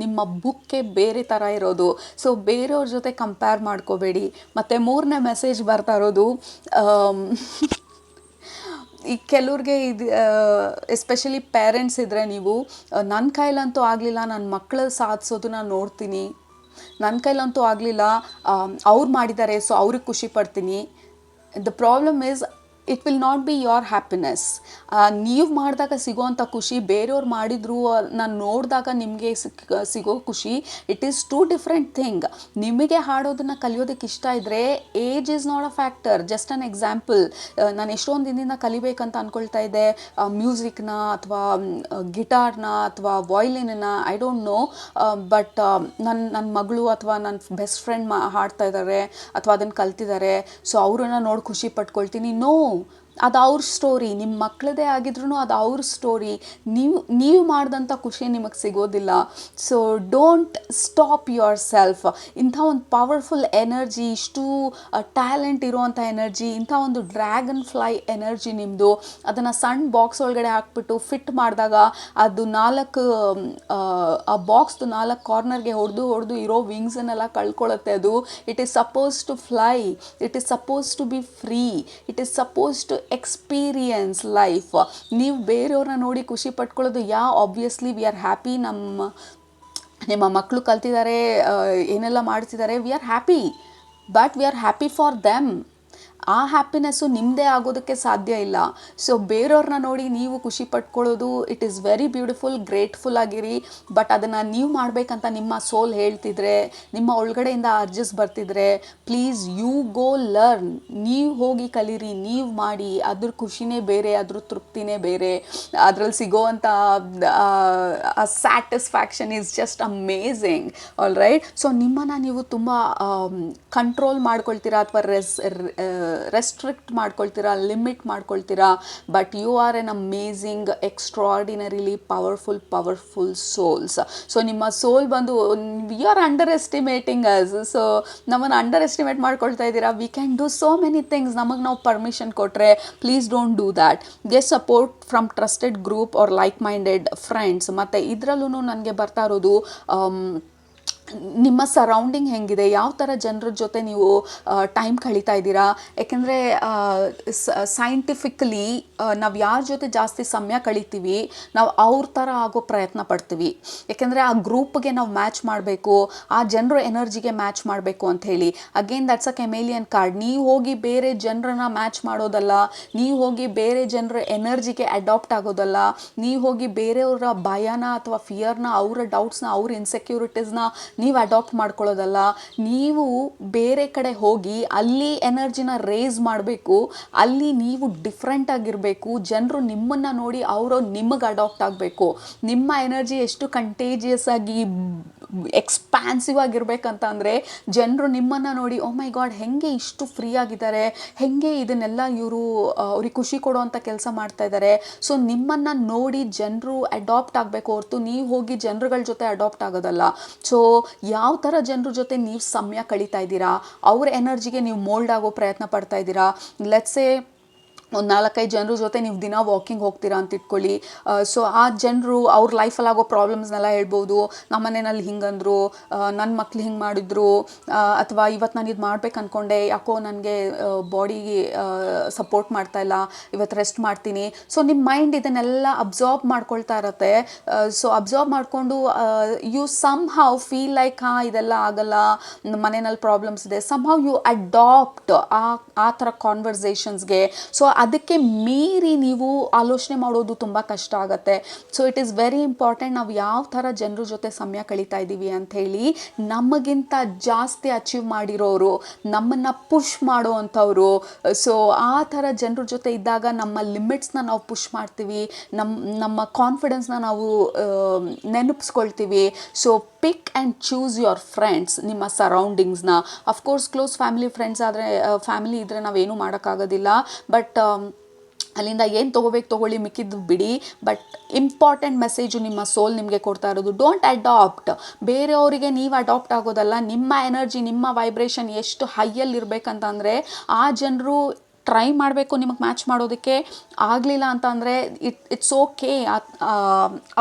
ನಿಮ್ಮ ಬುಕ್ಕೇ ಬೇರೆ ಥರ ಇರೋದು. ಸೊ ಬೇರೆಯವ್ರ ಜೊತೆ ಕಂಪೇರ್ ಮಾಡ್ಕೋಬೇಡಿ. ಮತ್ತು ಮೂರನೇ ಮೆಸೇಜ್ ಬರ್ತಾ ಇರೋದು, ಈ ಕೆಲವ್ರಿಗೆ ಇದು ಎಸ್ಪೆಷಲಿ ಪೇರೆಂಟ್ಸ್ ಇದ್ದರೆ, ನೀವು ನನ್ನ ಕೈಲಂತೂ ಆಗಲಿಲ್ಲ, ನನ್ನ ಮಕ್ಕಳು ಸಾಧಿಸೋದನ್ನ ನೋಡ್ತೀನಿ, ನನ್ನ ಕೈಲಂತೂ ಆಗಲಿಲ್ಲ, ಅವ್ರು ಮಾಡಿದ್ದಾರೆ ಸೊ ಅವ್ರಿಗೆ ಖುಷಿ ಪಡ್ತೀನಿ. The problem is, it will not be your happiness. ನೀವು ಮಾಡಿದಾಗ ಸಿಗೋವಂಥ ಖುಷಿ, ಬೇರೆಯವ್ರು ಮಾಡಿದ್ರು ನಾನು ನೋಡಿದಾಗ ನಿಮಗೆ ಸಿಗೋ ಖುಷಿ, it is two different thing. ನಿಮಗೆ ಹಾಡೋದನ್ನು ಕಲಿಯೋದಕ್ಕೆ ಇಷ್ಟ ಇದ್ದರೆ, age is not a factor. Just an example, ನಾನು ಎಷ್ಟೊಂದು ದಿನದಿಂದ ಕಲಿಬೇಕಂತ ಅಂದ್ಕೊಳ್ತಾ ಇದ್ದೆ ಮ್ಯೂಸಿಕ್ನ, ಅಥವಾ ಗಿಟಾರ್ನ, ಅಥವಾ ವಾಯ್ಲಿನನ್ನು, ಐ ಡೋಂಟ್ ನೋ. ಬಟ್ ನನ್ನ ಮಗಳು ಅಥವಾ ನನ್ನ ಬೆಸ್ಟ್ ಫ್ರೆಂಡ್ ಹಾಡ್ತಾ ಇದ್ದಾರೆ ಅಥವಾ ಅದನ್ನು ಕಲ್ತಿದ್ದಾರೆ, ಸೊ ಅವರನ್ನು ನೋಡಿ ಖುಷಿ ಪಟ್ಕೊಳ್ತೀನಿ. ನೋ, ಅದು ಅವ್ರ ಸ್ಟೋರಿ. ನಿಮ್ಮ ಮಕ್ಕಳದೇ ಆಗಿದ್ರೂ ಅದು ಅವ್ರ ಸ್ಟೋರಿ. ನೀವು ಮಾಡಿದಂಥ ಖುಷಿ ನಿಮಗೆ ಸಿಗೋದಿಲ್ಲ. So don't stop your self. ಇಂಥ ಒಂದು ಪವರ್ಫುಲ್ ಎನರ್ಜಿ, ಇಷ್ಟು ಟ್ಯಾಲೆಂಟ್ ಇರುವಂಥ ಎನರ್ಜಿ, ಇಂಥ ಒಂದು ಡ್ರ್ಯಾಗನ್ ಫ್ಲೈ ಎನರ್ಜಿ ನಿಮ್ಮದು. ಅದನ್ನು ಸಣ್ಣ ಬಾಕ್ಸ್ ಒಳಗಡೆ ಹಾಕ್ಬಿಟ್ಟು ಫಿಟ್ ಮಾಡಿದಾಗ ಅದು ಆ ಬಾಕ್ಸ್ದು 4 ಕಾರ್ನರ್ಗೆ ಹೊಡೆದು ಇರೋ ವಿಂಗ್ಸನ್ನೆಲ್ಲ ಕಳ್ಕೊಳ್ಳುತ್ತೆ ಅದು. It is suppose to fly, it is suppose to be free, it is suppose to experience life. ನೀವು ಬೇರೆಯವ್ರನ್ನ ನೋಡಿ ಖುಷಿ ಪಟ್ಕೊಳ್ಳೋದು, ಆಬ್ವಿಯಸ್ಲಿ ವಿ ಆರ್ ಹ್ಯಾಪಿ. ನಿಮ್ಮ ಮಕ್ಕಳು ಕಲ್ತಿದ್ದಾರೆ, ಏನೆಲ್ಲ ಮಾಡ್ತಿದ್ದಾರೆ, we are happy, but we are happy for them. ಆ ಹ್ಯಾಪಿನೆಸ್ಸು ನಿಮ್ಮದೇ ಆಗೋದಕ್ಕೆ ಸಾಧ್ಯ ಇಲ್ಲ. ಸೊ ಬೇರೆಯವ್ರನ್ನ ನೋಡಿ ನೀವು ಖುಷಿ ಪಟ್ಕೊಳ್ಳೋದು it is very beautiful, grateful ಆಗಿರಿ. ಬಟ್ ಅದನ್ನು ನೀವು ಮಾಡಬೇಕಂತ ನಿಮ್ಮ ಸೋಲ್ ಹೇಳ್ತಿದ್ರೆ, ನಿಮ್ಮ ಒಳಗಡೆಯಿಂದ ಅರ್ಜಸ್ ಬರ್ತಿದ್ರೆ, ಪ್ಲೀಸ್ ಯು ಗೋ ಲರ್ನ್. ನೀವು ಹೋಗಿ ಕಲೀರಿ, ನೀವು ಮಾಡಿ. ಅದ್ರ ಖುಷಿನೇ ಬೇರೆ, ಅದ್ರ ತೃಪ್ತಿನೇ ಬೇರೆ, ಅದ್ರಲ್ಲಿ ಸಿಗೋವಂಥ satisfaction is just amazing. All right. So ನಿಮ್ಮನ್ನು ನೀವು ತುಂಬ ಕಂಟ್ರೋಲ್ ಮಾಡ್ಕೊಳ್ತೀರಾ ಅಥವಾ ರೆಸ್ಟ್ರಿಕ್ಟ್ ಮಾಡ್ಕೊಳ್ತೀರಾ, ಲಿಮಿಟ್ ಮಾಡ್ಕೊಳ್ತೀರಾ. But you are an amazing, extraordinarily powerful souls. So ನಿಮ್ಮ ಸೋಲ್ ಬಂದು you are under estimating us. So ನಮ್ಮನ್ನು ಅಂಡರ್ ಎಸ್ಟಿಮೇಟ್ ಮಾಡ್ಕೊಳ್ತಾ ಇದ್ದೀರಾ. We can do so many things. ನಮಗೆ ನಾವು ಪರ್ಮಿಷನ್ ಕೊಟ್ಟರೆ please don't do that. Get support from trusted group or like minded friends. ಮತ್ತು ಇದರಲ್ಲೂ ನನಗೆ ಬರ್ತಾ ಇರೋದು ನಿಮ್ಮ ಸರೌಂಡಿಂಗ್ ಹೆಂಗಿದೆ, ಯಾವ ಥರ ಜನರ ಜೊತೆ ನೀವು ಟೈಮ್ ಕಳೀತಾ ಇದ್ದೀರಾ. ಯಾಕೆಂದರೆ ಸೈಂಟಿಫಿಕಲಿ ನಾವು ಯಾರ ಜೊತೆ ಜಾಸ್ತಿ ಸಮಯ ಕಳೀತೀವಿ, ನಾವು ಅವ್ರ ಥರ ಆಗೋ ಪ್ರಯತ್ನ ಪಡ್ತೀವಿ. ಯಾಕೆಂದರೆ ಆ ಗ್ರೂಪ್ಗೆ ನಾವು ಮ್ಯಾಚ್ ಮಾಡಬೇಕು, ಆ ಜನರ ಎನರ್ಜಿಗೆ ಮ್ಯಾಚ್ ಮಾಡಬೇಕು ಅಂಥೇಳಿ. Again that's a chameleon card. ನೀವು ಹೋಗಿ ಬೇರೆ ಜನರನ್ನ ಮ್ಯಾಚ್ ಮಾಡೋದಲ್ಲ, ನೀವು ಹೋಗಿ ಬೇರೆ ಜನರ ಎನರ್ಜಿಗೆ ಅಡಾಪ್ಟ್ ಆಗೋದಲ್ಲ, ನೀವು ಹೋಗಿ ಬೇರೆಯವರ ಭಯನ ಅಥವಾ ಫಿಯರ್ನ, ಅವರ ಡೌಟ್ಸ್ನ, ಅವ್ರ ಇನ್ಸೆಕ್ಯೂರಿಟೀಸ್ನ ನೀವು ಅಡಾಪ್ಟ್ ಮಾಡ್ಕೊಳ್ಳೋದಲ್ಲ. ನೀವು ಬೇರೆ ಕಡೆ ಹೋಗಿ ಅಲ್ಲಿ ಎನರ್ಜಿನ ರೇಸ್ ಮಾಡಬೇಕು. ಅಲ್ಲಿ ನೀವು ಡಿಫ್ರೆಂಟ್ ಆಗಿರಬೇಕು. ಜನರು ನಿಮ್ಮನ್ನು ನೋಡಿ ಅವರು ನಿಮಗೆ ಅಡಾಪ್ಟ್ ಆಗಬೇಕು. ನಿಮ್ಮ ಎನರ್ಜಿ ಎಷ್ಟು ಕಂಟೇಜಿಯಸ್ ಆಗಿ ಎಕ್ಸ್ಪ್ಯಾನ್ಸಿವ್ ಆಗಿರ್ಬೇಕಂತ ಅಂದರೆ ಜನರು ನಿಮ್ಮನ್ನು ನೋಡಿ ಓ ಮೈ ಗಾಡ್ ಹೆಂಗೆ ಇಷ್ಟು ಫ್ರೀ ಆಗಿದ್ದಾರೆ, ಹೆಂಗೆ ಇದನ್ನೆಲ್ಲ ಇವರು ಅವ್ರಿಗೆ ಖುಷಿ ಕೊಡುವಂಥ ಕೆಲಸ ಮಾಡ್ತಾ ಇದ್ದಾರೆ. ಸೊ ನಿಮ್ಮನ್ನು ನೋಡಿ ಜನರು ಅಡಾಪ್ಟ್ ಆಗಬೇಕು ಹೊರತು ನೀವು ಹೋಗಿ ಜನರುಗಳ ಜೊತೆ ಅಡಾಪ್ಟ್ ಆಗೋದಲ್ಲ. ಸೊ ಯಾವ ಥರ ಜನರ ಜೊತೆ ನೀವು ಸಮಯ ಕಳೀತಾ ಇದ್ದೀರಾ, ಅವ್ರ ಎನರ್ಜಿಗೆ ನೀವು ಮೋಲ್ಡ್ ಆಗೋ ಪ್ರಯತ್ನ ಪಡ್ತಾ ಇದ್ದೀರಾ. ಲೆಟ್ಸ್ ಸೇ ಒಂದು 4-5 ಜನರ ಜೊತೆ ನೀವು ದಿನ ವಾಕಿಂಗ್ ಹೋಗ್ತೀರಾ ಅಂತ ಇಟ್ಕೊಳ್ಳಿ. ಸೊ ಆ ಜನರು ಅವ್ರ ಲೈಫಲ್ಲಿ ಆಗೋ ಪ್ರಾಬ್ಲಮ್ಸ್ನೆಲ್ಲ ಹೇಳ್ಬೋದು. ನಮ್ಮ ಮನೆಯಲ್ಲಿ ಹಿಂಗಂದರು, ನನ್ನ ಮಕ್ಳು ಹಿಂಗೆ ಮಾಡಿದ್ರು, ಅಥವಾ ಇವತ್ತು ನಾನು ಇದು ಮಾಡ್ಬೇಕು ಅಂದ್ಕೊಂಡೆ, ಯಾಕೋ ನನಗೆ ಬಾಡಿ ಸಪೋರ್ಟ್ ಮಾಡ್ತಾಯಿಲ್ಲ, ಇವತ್ತು ರೆಸ್ಟ್ ಮಾಡ್ತೀನಿ. ಸೊ ನಿಮ್ಮ ಮೈಂಡ್ ಇದನ್ನೆಲ್ಲ ಅಬ್ಸಾರ್ಬ್ ಮಾಡ್ಕೊಳ್ತಾ ಇರತ್ತೆ. ಸೊ ಅಬ್ಸಾರ್ಬ್ ಮಾಡಿಕೊಂಡು you somehow feel like ಇದೆಲ್ಲ ಆಗಲ್ಲ, ಮನೆಯಲ್ಲಿ ಪ್ರಾಬ್ಲಮ್ಸ್ ಇದೆ. ಸಮ್ ಹೌ ಯು ಅಡಾಪ್ಟ್ ಆ ಥರ ಕಾನ್ವರ್ಸೇಷನ್ಸ್ಗೆ. ಸೊ ಅದಕ್ಕೆ ಮೀರಿ ನೀವು ಆಲೋಚನೆ ಮಾಡೋದು ತುಂಬ ಕಷ್ಟ ಆಗುತ್ತೆ. So it is very important ನಾವು ಯಾವ ಥರ ಜನರ ಜೊತೆ ಸಮಯ ಕಳೀತಾ ಇದ್ದೀವಿ ಅಂಥೇಳಿ. ನಮಗಿಂತ ಜಾಸ್ತಿ ಅಚೀವ್ ಮಾಡಿರೋರು, ನಮ್ಮನ್ನು ಪುಷ್ ಮಾಡೋ ಅಂಥವ್ರು, ಸೊ ಆ ಥರ ಜನರ ಜೊತೆ ಇದ್ದಾಗ ನಮ್ಮ ಲಿಮಿಟ್ಸ್ನ ನಾವು ಪುಷ್ ಮಾಡ್ತೀವಿ, ನಮ್ಮ ಕಾನ್ಫಿಡೆನ್ಸ್ನ ನಾವು ನೆನಪಿಸ್ಕೊಳ್ತೀವಿ. So pick and choose your friends, ನಿಮ್ಮ ಸರೌಂಡಿಂಗ್ಸ್ನ. ಅಫ್ಕೋರ್ಸ್ ಕ್ಲೋಸ್ ಫ್ರೆಂಡ್ಸ್ ಆದರೆ, ಫ್ಯಾಮಿಲಿ ಇದ್ದರೆ ನಾವೇನೂ ಮಾಡೋಕ್ಕಾಗೋದಿಲ್ಲ. ಬಟ್ ಅಲ್ಲಿಂದ ಏನು ತೊಗೊಳ್ಳಿ, ಮಿಕ್ಕಿದ್ದು ಬಿಡಿ. ಬಟ್ ಇಂಪಾರ್ಟೆಂಟ್ ಮೆಸೇಜು ನಿಮ್ಮ ಸೋಲ್ ನಿಮಗೆ ಕೊಡ್ತಾ ಇರೋದು, ಡೋಂಟ್ ಅಡಾಪ್ಟ್. ಬೇರೆಯವರಿಗೆ ನೀವು ಅಡಾಪ್ಟ್ ಆಗೋದಲ್ಲ. ನಿಮ್ಮ ಎನರ್ಜಿ, ನಿಮ್ಮ ವೈಬ್ರೇಷನ್ ಎಷ್ಟು ಹೈಯಲ್ಲಿ ಇರಬೇಕಂತಂದರೆ ಆ ಜನರು ಟ್ರೈ ಮಾಡಬೇಕು ನಿಮಗೆ ಮ್ಯಾಚ್ ಮಾಡೋದಕ್ಕೆ. ಆಗಲಿಲ್ಲ ಅಂತ ಅಂದರೆ ಇಟ್ಸ್ ಓಕೆ.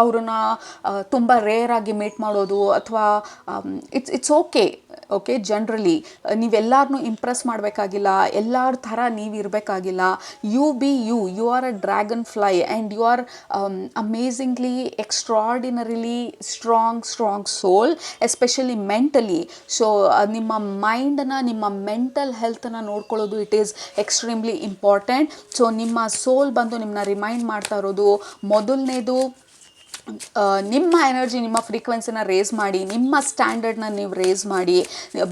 ಅವ್ರನ್ನ ತುಂಬ ರೇರಾಗಿ ಮೀಟ್ ಮಾಡೋದು ಅಥವಾ ಇಟ್ಸ್ ಓಕೆ. ಜನರಲಿ ನೀವೆಲ್ಲರನ್ನೂ ಇಂಪ್ರೆಸ್ ಮಾಡಬೇಕಾಗಿಲ್ಲ, ಎಲ್ಲರ ಥರ ನೀವು ಇರಬೇಕಾಗಿಲ್ಲ. You be you are a dragon fly and you are amazingly extraordinarily strong soul, especially mentally. So ನಿಮ್ಮ ಮೈಂಡನ್ನು, ನಿಮ್ಮ ಮೆಂಟಲ್ ಹೆಲ್ತನ್ನು ನೋಡ್ಕೊಳ್ಳೋದು it is extremely important. So ನಿಮ್ಮ ಸೋಲ್ ಬಂದು ನಿಮ್ಮನ್ನ ರಿಮೈಂಡ್ ಮಾಡ್ತಾ ಇರೋದು, ಮೊದಲನೇದು ನಿಮ್ಮ ಎನರ್ಜಿ, ನಿಮ್ಮ ಫ್ರೀಕ್ವೆನ್ಸಿನ ರೇಸ್ ಮಾಡಿ, ನಿಮ್ಮ ಸ್ಟ್ಯಾಂಡರ್ಡ್ನ ನೀವು ರೇಸ್ ಮಾಡಿ.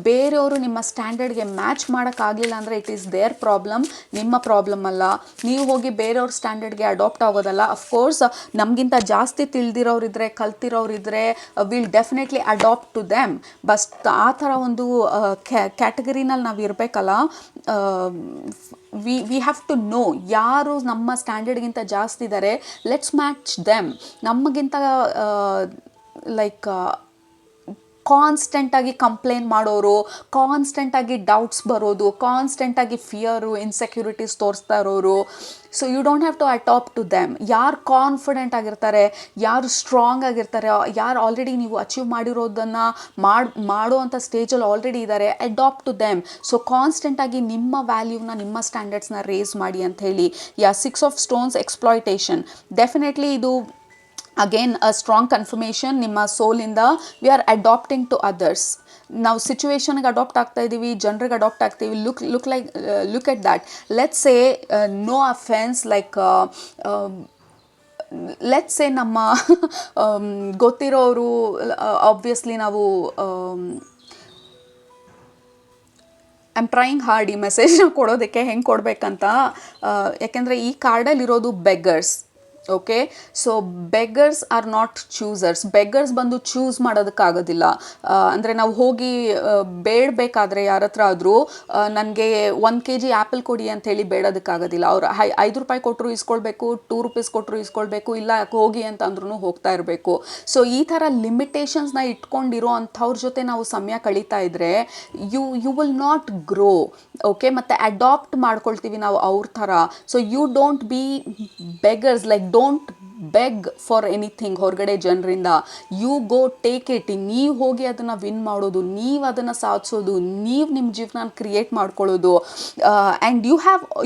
ಬೇರೆಯವರು ನಿಮ್ಮ ಸ್ಟ್ಯಾಂಡರ್ಡ್ಗೆ ಮ್ಯಾಚ್ ಮಾಡೋಕ್ಕಾಗಲಿಲ್ಲ ಅಂದರೆ ಇಟ್ ಈಸ್ ದೇರ್ ಪ್ರಾಬ್ಲಮ್, ನಿಮ್ಮ ಪ್ರಾಬ್ಲಮ್ ಅಲ್ಲ. ನೀವು ಹೋಗಿ ಬೇರೆಯವ್ರ ಸ್ಟ್ಯಾಂಡರ್ಡ್ಗೆ ಅಡಾಪ್ಟ್ ಆಗೋದಲ್ಲ. ಅಫ್ಕೋರ್ಸ್ ನಮಗಿಂತ ಜಾಸ್ತಿ ತಿಳಿದಿರೋರಿದ್ರೆ, ಕಲ್ತಿರೋರಿದ್ರೆ, will definitely adapt to them. But ಆ ಥರ ಒಂದು ಕ್ಯಾಟಗರಿನಲ್ಲಿ ನಾವು ಇರಬೇಕಲ್ಲ. ವಿ ಹ್ಯಾವ್ ಟು ನೋ ಯಾರು ನಮ್ಮ ಸ್ಟ್ಯಾಂಡರ್ಡ್ಗಿಂತ ಜಾಸ್ತಿ ಇದ್ದಾರೆ, ಲೆಟ್ಸ್ ಮ್ಯಾಚ್ ದೆಮ್. ನಮಗಿಂತ ಲೈಕ್ ಕಾನ್ಸ್ಟೆಂಟಾಗಿ ಕಂಪ್ಲೇಂಟ್ ಮಾಡೋರು, ಕಾನ್ಸ್ಟೆಂಟಾಗಿ ಡೌಟ್ಸ್ ಬರೋದು, ಕಾನ್ಸ್ಟೆಂಟಾಗಿ ಫಿಯರು, ಇನ್ಸೆಕ್ಯೂರಿಟೀಸ್ ತೋರಿಸ್ತಾ ಇರೋರು. So you don't have to adapt to them. ಯಾರು ಕಾನ್ಫಿಡೆಂಟ್ ಆಗಿರ್ತಾರೆ, ಯಾರು ಸ್ಟ್ರಾಂಗ್ ಆಗಿರ್ತಾರೆ, ಯಾರು ಆಲ್ರೆಡಿ ನೀವು ಅಚೀವ್ ಮಾಡಿರೋದನ್ನು ಮಾಡೋವಂಥ ಸ್ಟೇಜಲ್ಲಿ ಆಲ್ರೆಡಿ ಇದ್ದಾರೆ, ಅಡಾಪ್ಟ್ ಟು ದೆಮ್. ಸೊ ಕಾನ್ಸ್ಟೆಂಟಾಗಿ ನಿಮ್ಮ ವ್ಯಾಲ್ಯೂನ, ನಿಮ್ಮ ಸ್ಟ್ಯಾಂಡರ್ಡ್ಸ್ನ ರೇಸ್ ಮಾಡಿ ಅಂತ ಹೇಳಿ. 6 ಆಫ್ ಸ್ಟೋನ್ಸ್, ಎಕ್ಸ್ಪ್ಲಾಯ್ಟೇಷನ್. ಡೆಫಿನೆಟ್ಲಿ ಇದು ಅಗೇನ್ ಅ ಸ್ಟ್ರಾಂಗ್ ಕನ್ಫರ್ಮೇಷನ್ ನಿಮ್ಮ ಸೋಲಿಂದ we are adapting to others. ನಾವು ಸಿಚುವೇಶನ್ಗೆ ಅಡಾಪ್ಟ್ ಆಗ್ತಾ ಇದ್ದೀವಿ, ಜನರಿಗೆ ಅಡಾಪ್ಟ್ ಆಗ್ತೀವಿ. Look at that. Let's say no offense, like let's say ನಮ್ಮ ಗೊತ್ತಿರೋರು, ಆಬ್ವಿಯಸ್ಲಿ ನಾವು ಐ ಆಮ್ ಟ್ರೈಯಿಂಗ್ ಹಾರ್ಡ್ ಈ ಮೆಸೇಜ್ನ ಕೊಡೋದಕ್ಕೆ ಹೆಂಗೆ ಕೊಡಬೇಕಂತ. ಯಾಕೆಂದರೆ ಈ ಕಾರ್ಡಲ್ಲಿರೋದು beggars. Okay, so beggars are not choosers. Beggars ಬಂದು ಚೂಸ್ ಮಾಡೋದಕ್ಕಾಗೋದಿಲ್ಲ. ಅಂದರೆ ನಾವು ಹೋಗಿ ಬೇಡಬೇಕಾದ್ರೆ ಯಾರ ಹತ್ರ ಆದರೂ ನನಗೆ 1 kg ಆ್ಯಪಲ್ ಕೊಡಿ ಅಂಥೇಳಿ ಬೇಡೋದಕ್ಕಾಗೋದಿಲ್ಲ. ಅವ್ರು 5 ರೂಪಾಯಿ ಕೊಟ್ಟರು ಇಸ್ಕೊಳ್ಬೇಕು, 2 ರೂಪೀಸ್ ಕೊಟ್ಟರು ಇಸ್ಕೊಳ್ಬೇಕು, ಇಲ್ಲ ಹೋಗಿ ಅಂತ ಅಂದ್ರೂ ಹೋಗ್ತಾ ಇರಬೇಕು. ಸೊ ಈ ಥರ ಲಿಮಿಟೇಷನ್ಸ್ನ ಇಟ್ಕೊಂಡಿರೋ ಅಂಥವ್ರ ಜೊತೆ ನಾವು ಸಮಯ ಕಳೀತಾ ಇದ್ದರೆ you will not grow. Okay, ಮತ್ತು ಅಡಾಪ್ಟ್ ಮಾಡ್ಕೊಳ್ತೀವಿ ನಾವು ಅವ್ರ ಥರ. So you don't be beggars, like don't beg for anything ಹೊರಗಡೆ ಜನರಿಂದ. You go take it. ನೀವು ಹೋಗಿ ಅದನ್ನು ವಿನ್ ಮಾಡೋದು, ನೀವು ಅದನ್ನು ಸಾಧಿಸೋದು, ನೀವು ನಿಮ್ಮ ಜೀವನ ಕ್ರಿಯೇಟ್ ಮಾಡ್ಕೊಳ್ಳೋದು. And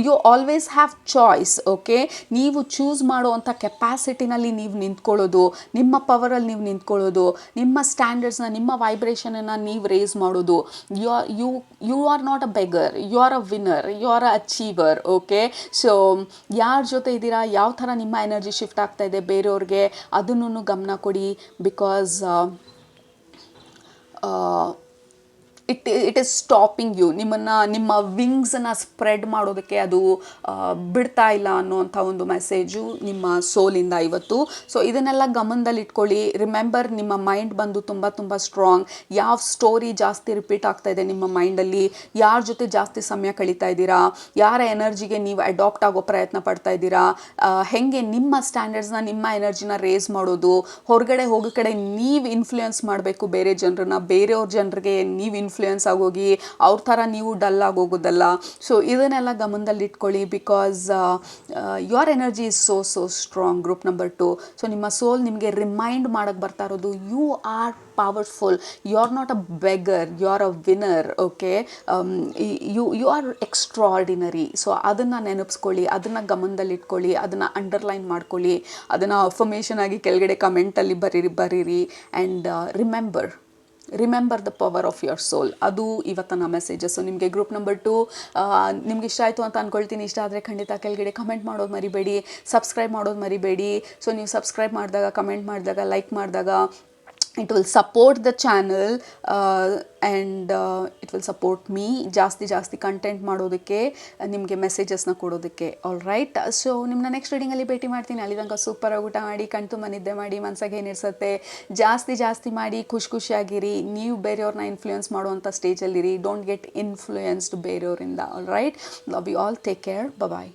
you always have choice. Okay, ನೀವು ಚೂಸ್ ಮಾಡೋವಂಥ ಕೆಪಾಸಿಟಿನಲ್ಲಿ ನೀವು ನಿಂತ್ಕೊಳ್ಳೋದು, ನಿಮ್ಮ ಪವರಲ್ಲಿ ನೀವು ನಿಂತ್ಕೊಳ್ಳೋದು, ನಿಮ್ಮ ಸ್ಟ್ಯಾಂಡರ್ಡ್ಸ್ನ, ನಿಮ್ಮ ವೈಬ್ರೇಷನನ್ನು ನೀವು ರೇಸ್ ಮಾಡೋದು. You are not a beggar, you are a winner, you are a achiever. Okay, so ಯಾರ ಜೊತೆ ಇದ್ದೀರಾ, ಯಾವ ಥರ ನಿಮ್ಮ ಎನರ್ಜಿ ಶಿಫ್ಟ್ ಆಗ್ತಾ ಇದೆ ಬೇರೆಯವ್ರಿಗೆ, ಅದನ್ನು ಗಮನ ಕೊಡಿ. Because it is stopping you. ನಿಮ್ಮ ವಿಂಗ್ಸನ್ನು ಸ್ಪ್ರೆಡ್ ಮಾಡೋದಕ್ಕೆ ಅದು ಬಿಡ್ತಾ ಇಲ್ಲ ಅನ್ನೋವಂಥ ಒಂದು ಮೆಸೇಜು ನಿಮ್ಮ ಸೋಲಿಂದ ಇವತ್ತು. ಸೊ ಇದನ್ನೆಲ್ಲ ಗಮನದಲ್ಲಿಟ್ಕೊಳ್ಳಿ. ರಿಮೆಂಬರ್, ನಿಮ್ಮ ಮೈಂಡ್ ಬಂದು ತುಂಬ ತುಂಬ ಸ್ಟ್ರಾಂಗ್. ಯಾವ ಸ್ಟೋರಿ ಜಾಸ್ತಿ ರಿಪೀಟ್ ಆಗ್ತಾ ಇದೆ ನಿಮ್ಮ ಮೈಂಡಲ್ಲಿ, ಯಾರ ಜೊತೆ ಜಾಸ್ತಿ ಸಮಯ ಕಳೀತಾ ಇದ್ದೀರಾ, ಯಾರ ಎನರ್ಜಿಗೆ ನೀವು ಅಡಾಪ್ಟ್ ಆಗೋ ಪ್ರಯತ್ನ ಪಡ್ತಾ ಇದ್ದೀರಾ, ಹೇಗೆ ನಿಮ್ಮ ಸ್ಟ್ಯಾಂಡರ್ಡ್ಸ್ನ, ನಿಮ್ಮ ಎನರ್ಜಿನ ರೇಸ್ ಮಾಡೋದು, ಹೊರಗಡೆ ಹೋಗೋ ಕಡೆ ನೀವು ಇನ್ಫ್ಲೂಯೆನ್ಸ್ ಮಾಡಬೇಕು ಬೇರೆ ಜನರನ್ನ, ಬೇರೆಯವ್ರ ಜನರಿಗೆ ನೀವು ಇನ್ಫ್ಲೂಯೆನ್ಸ್ ಆಗೋಗಿ ಅವ್ರ ಥರ ನೀವು ಡಲ್ ಆಗೋಗೋದಲ್ಲ. ಸೊ ಇದನ್ನೆಲ್ಲ ಗಮನದಲ್ಲಿ ಇಟ್ಕೊಳ್ಳಿ. Because your energy is so strong. Group number 2. So ನಿಮ್ಮ ಸೋಲ್ ನಿಮಗೆ ರಿಮೈಂಡ್ ಮಾಡೋಕ್ಕೆ ಬರ್ತಾ ಇರೋದು, you are powerful, you are not a beggar, you are a winner. Okay, you are extraordinary. So ಅದನ್ನು ನೆನಪಿಸ್ಕೊಳ್ಳಿ, ಅದನ್ನು ಗಮನದಲ್ಲಿಟ್ಕೊಳ್ಳಿ, ಅದನ್ನು ಅಂಡರ್ಲೈನ್ ಮಾಡ್ಕೊಳ್ಳಿ, ಅದನ್ನು ಅಫರ್ಮೇಷನ್ ಆಗಿ ಕೆಳಗಡೆ ಕಮೆಂಟಲ್ಲಿ ಬರೀರಿ. And remember the power of your soul. ಅದು ಇವತ್ತಿನ ಮೆಸೇಜಸ್ಸು ನಿಮಗೆ. ಗ್ರೂಪ್ ನಂಬರ್ 2 ನಿಮ್ಗೆ ಇಷ್ಟ ಆಯಿತು ಅಂತ ಅಂದ್ಕೊಳ್ತೀನಿ. ಇಷ್ಟ ಆದರೆ ಖಂಡಿತ ಕೆಳಗಡೆ ಕಮೆಂಟ್ ಮಾಡೋದು ಮರಿಬೇಡಿ, ಸಬ್ಸ್ಕ್ರೈಬ್ ಮಾಡೋದು ಮರಿಬೇಡಿ. ಸೊ ನೀವು ಸಬ್ಸ್ಕ್ರೈಬ್ ಮಾಡಿದಾಗ, ಕಮೆಂಟ್ ಮಾಡಿದಾಗ, ಲೈಕ್ ಮಾಡಿದಾಗ it will support the channel and it will support me ಜಾಸ್ತಿ ಕಂಟೆಂಟ್ ಮಾಡೋದಕ್ಕೆ, ನಿಮಗೆ ಮೆಸೇಜಸ್ನ ಕೊಡೋದಕ್ಕೆ. ಆಲ್ ರೈಟ್, ಸೊ ನಿಮ್ಮನ್ನ ನೆಕ್ಸ್ಟ್ ರೀಡಿಂಗಲ್ಲಿ ಭೇಟಿ ಮಾಡ್ತೀನಿ. ಅಲ್ಲಿ ತನಕ ಸೂಪರಾಗಿ ಊಟ ಮಾಡಿ, ಕಣ್ತುಂಬ ನಿದ್ದೆ ಮಾಡಿ, ಮನಸ್ಸಾಗೆ ಏನಿರ್ಸುತ್ತೆ ಜಾಸ್ತಿ ಮಾಡಿ, ಖುಷಿಯಾಗಿರಿ. ನೀವು ಬೇರೆಯವ್ರನ್ನ ಇನ್ಫ್ಲೂಯೆನ್ಸ್ ಮಾಡುವಂಥ ಸ್ಟೇಜಲ್ಲಿರಿ. ಡೋಂಟ್ ಗೆಟ್ ಇನ್ಫ್ಲೂಯೆನ್ಸ್ಡ್ ಬೇರೆಯವರಿಂದ. All right, love you all, take care, bye.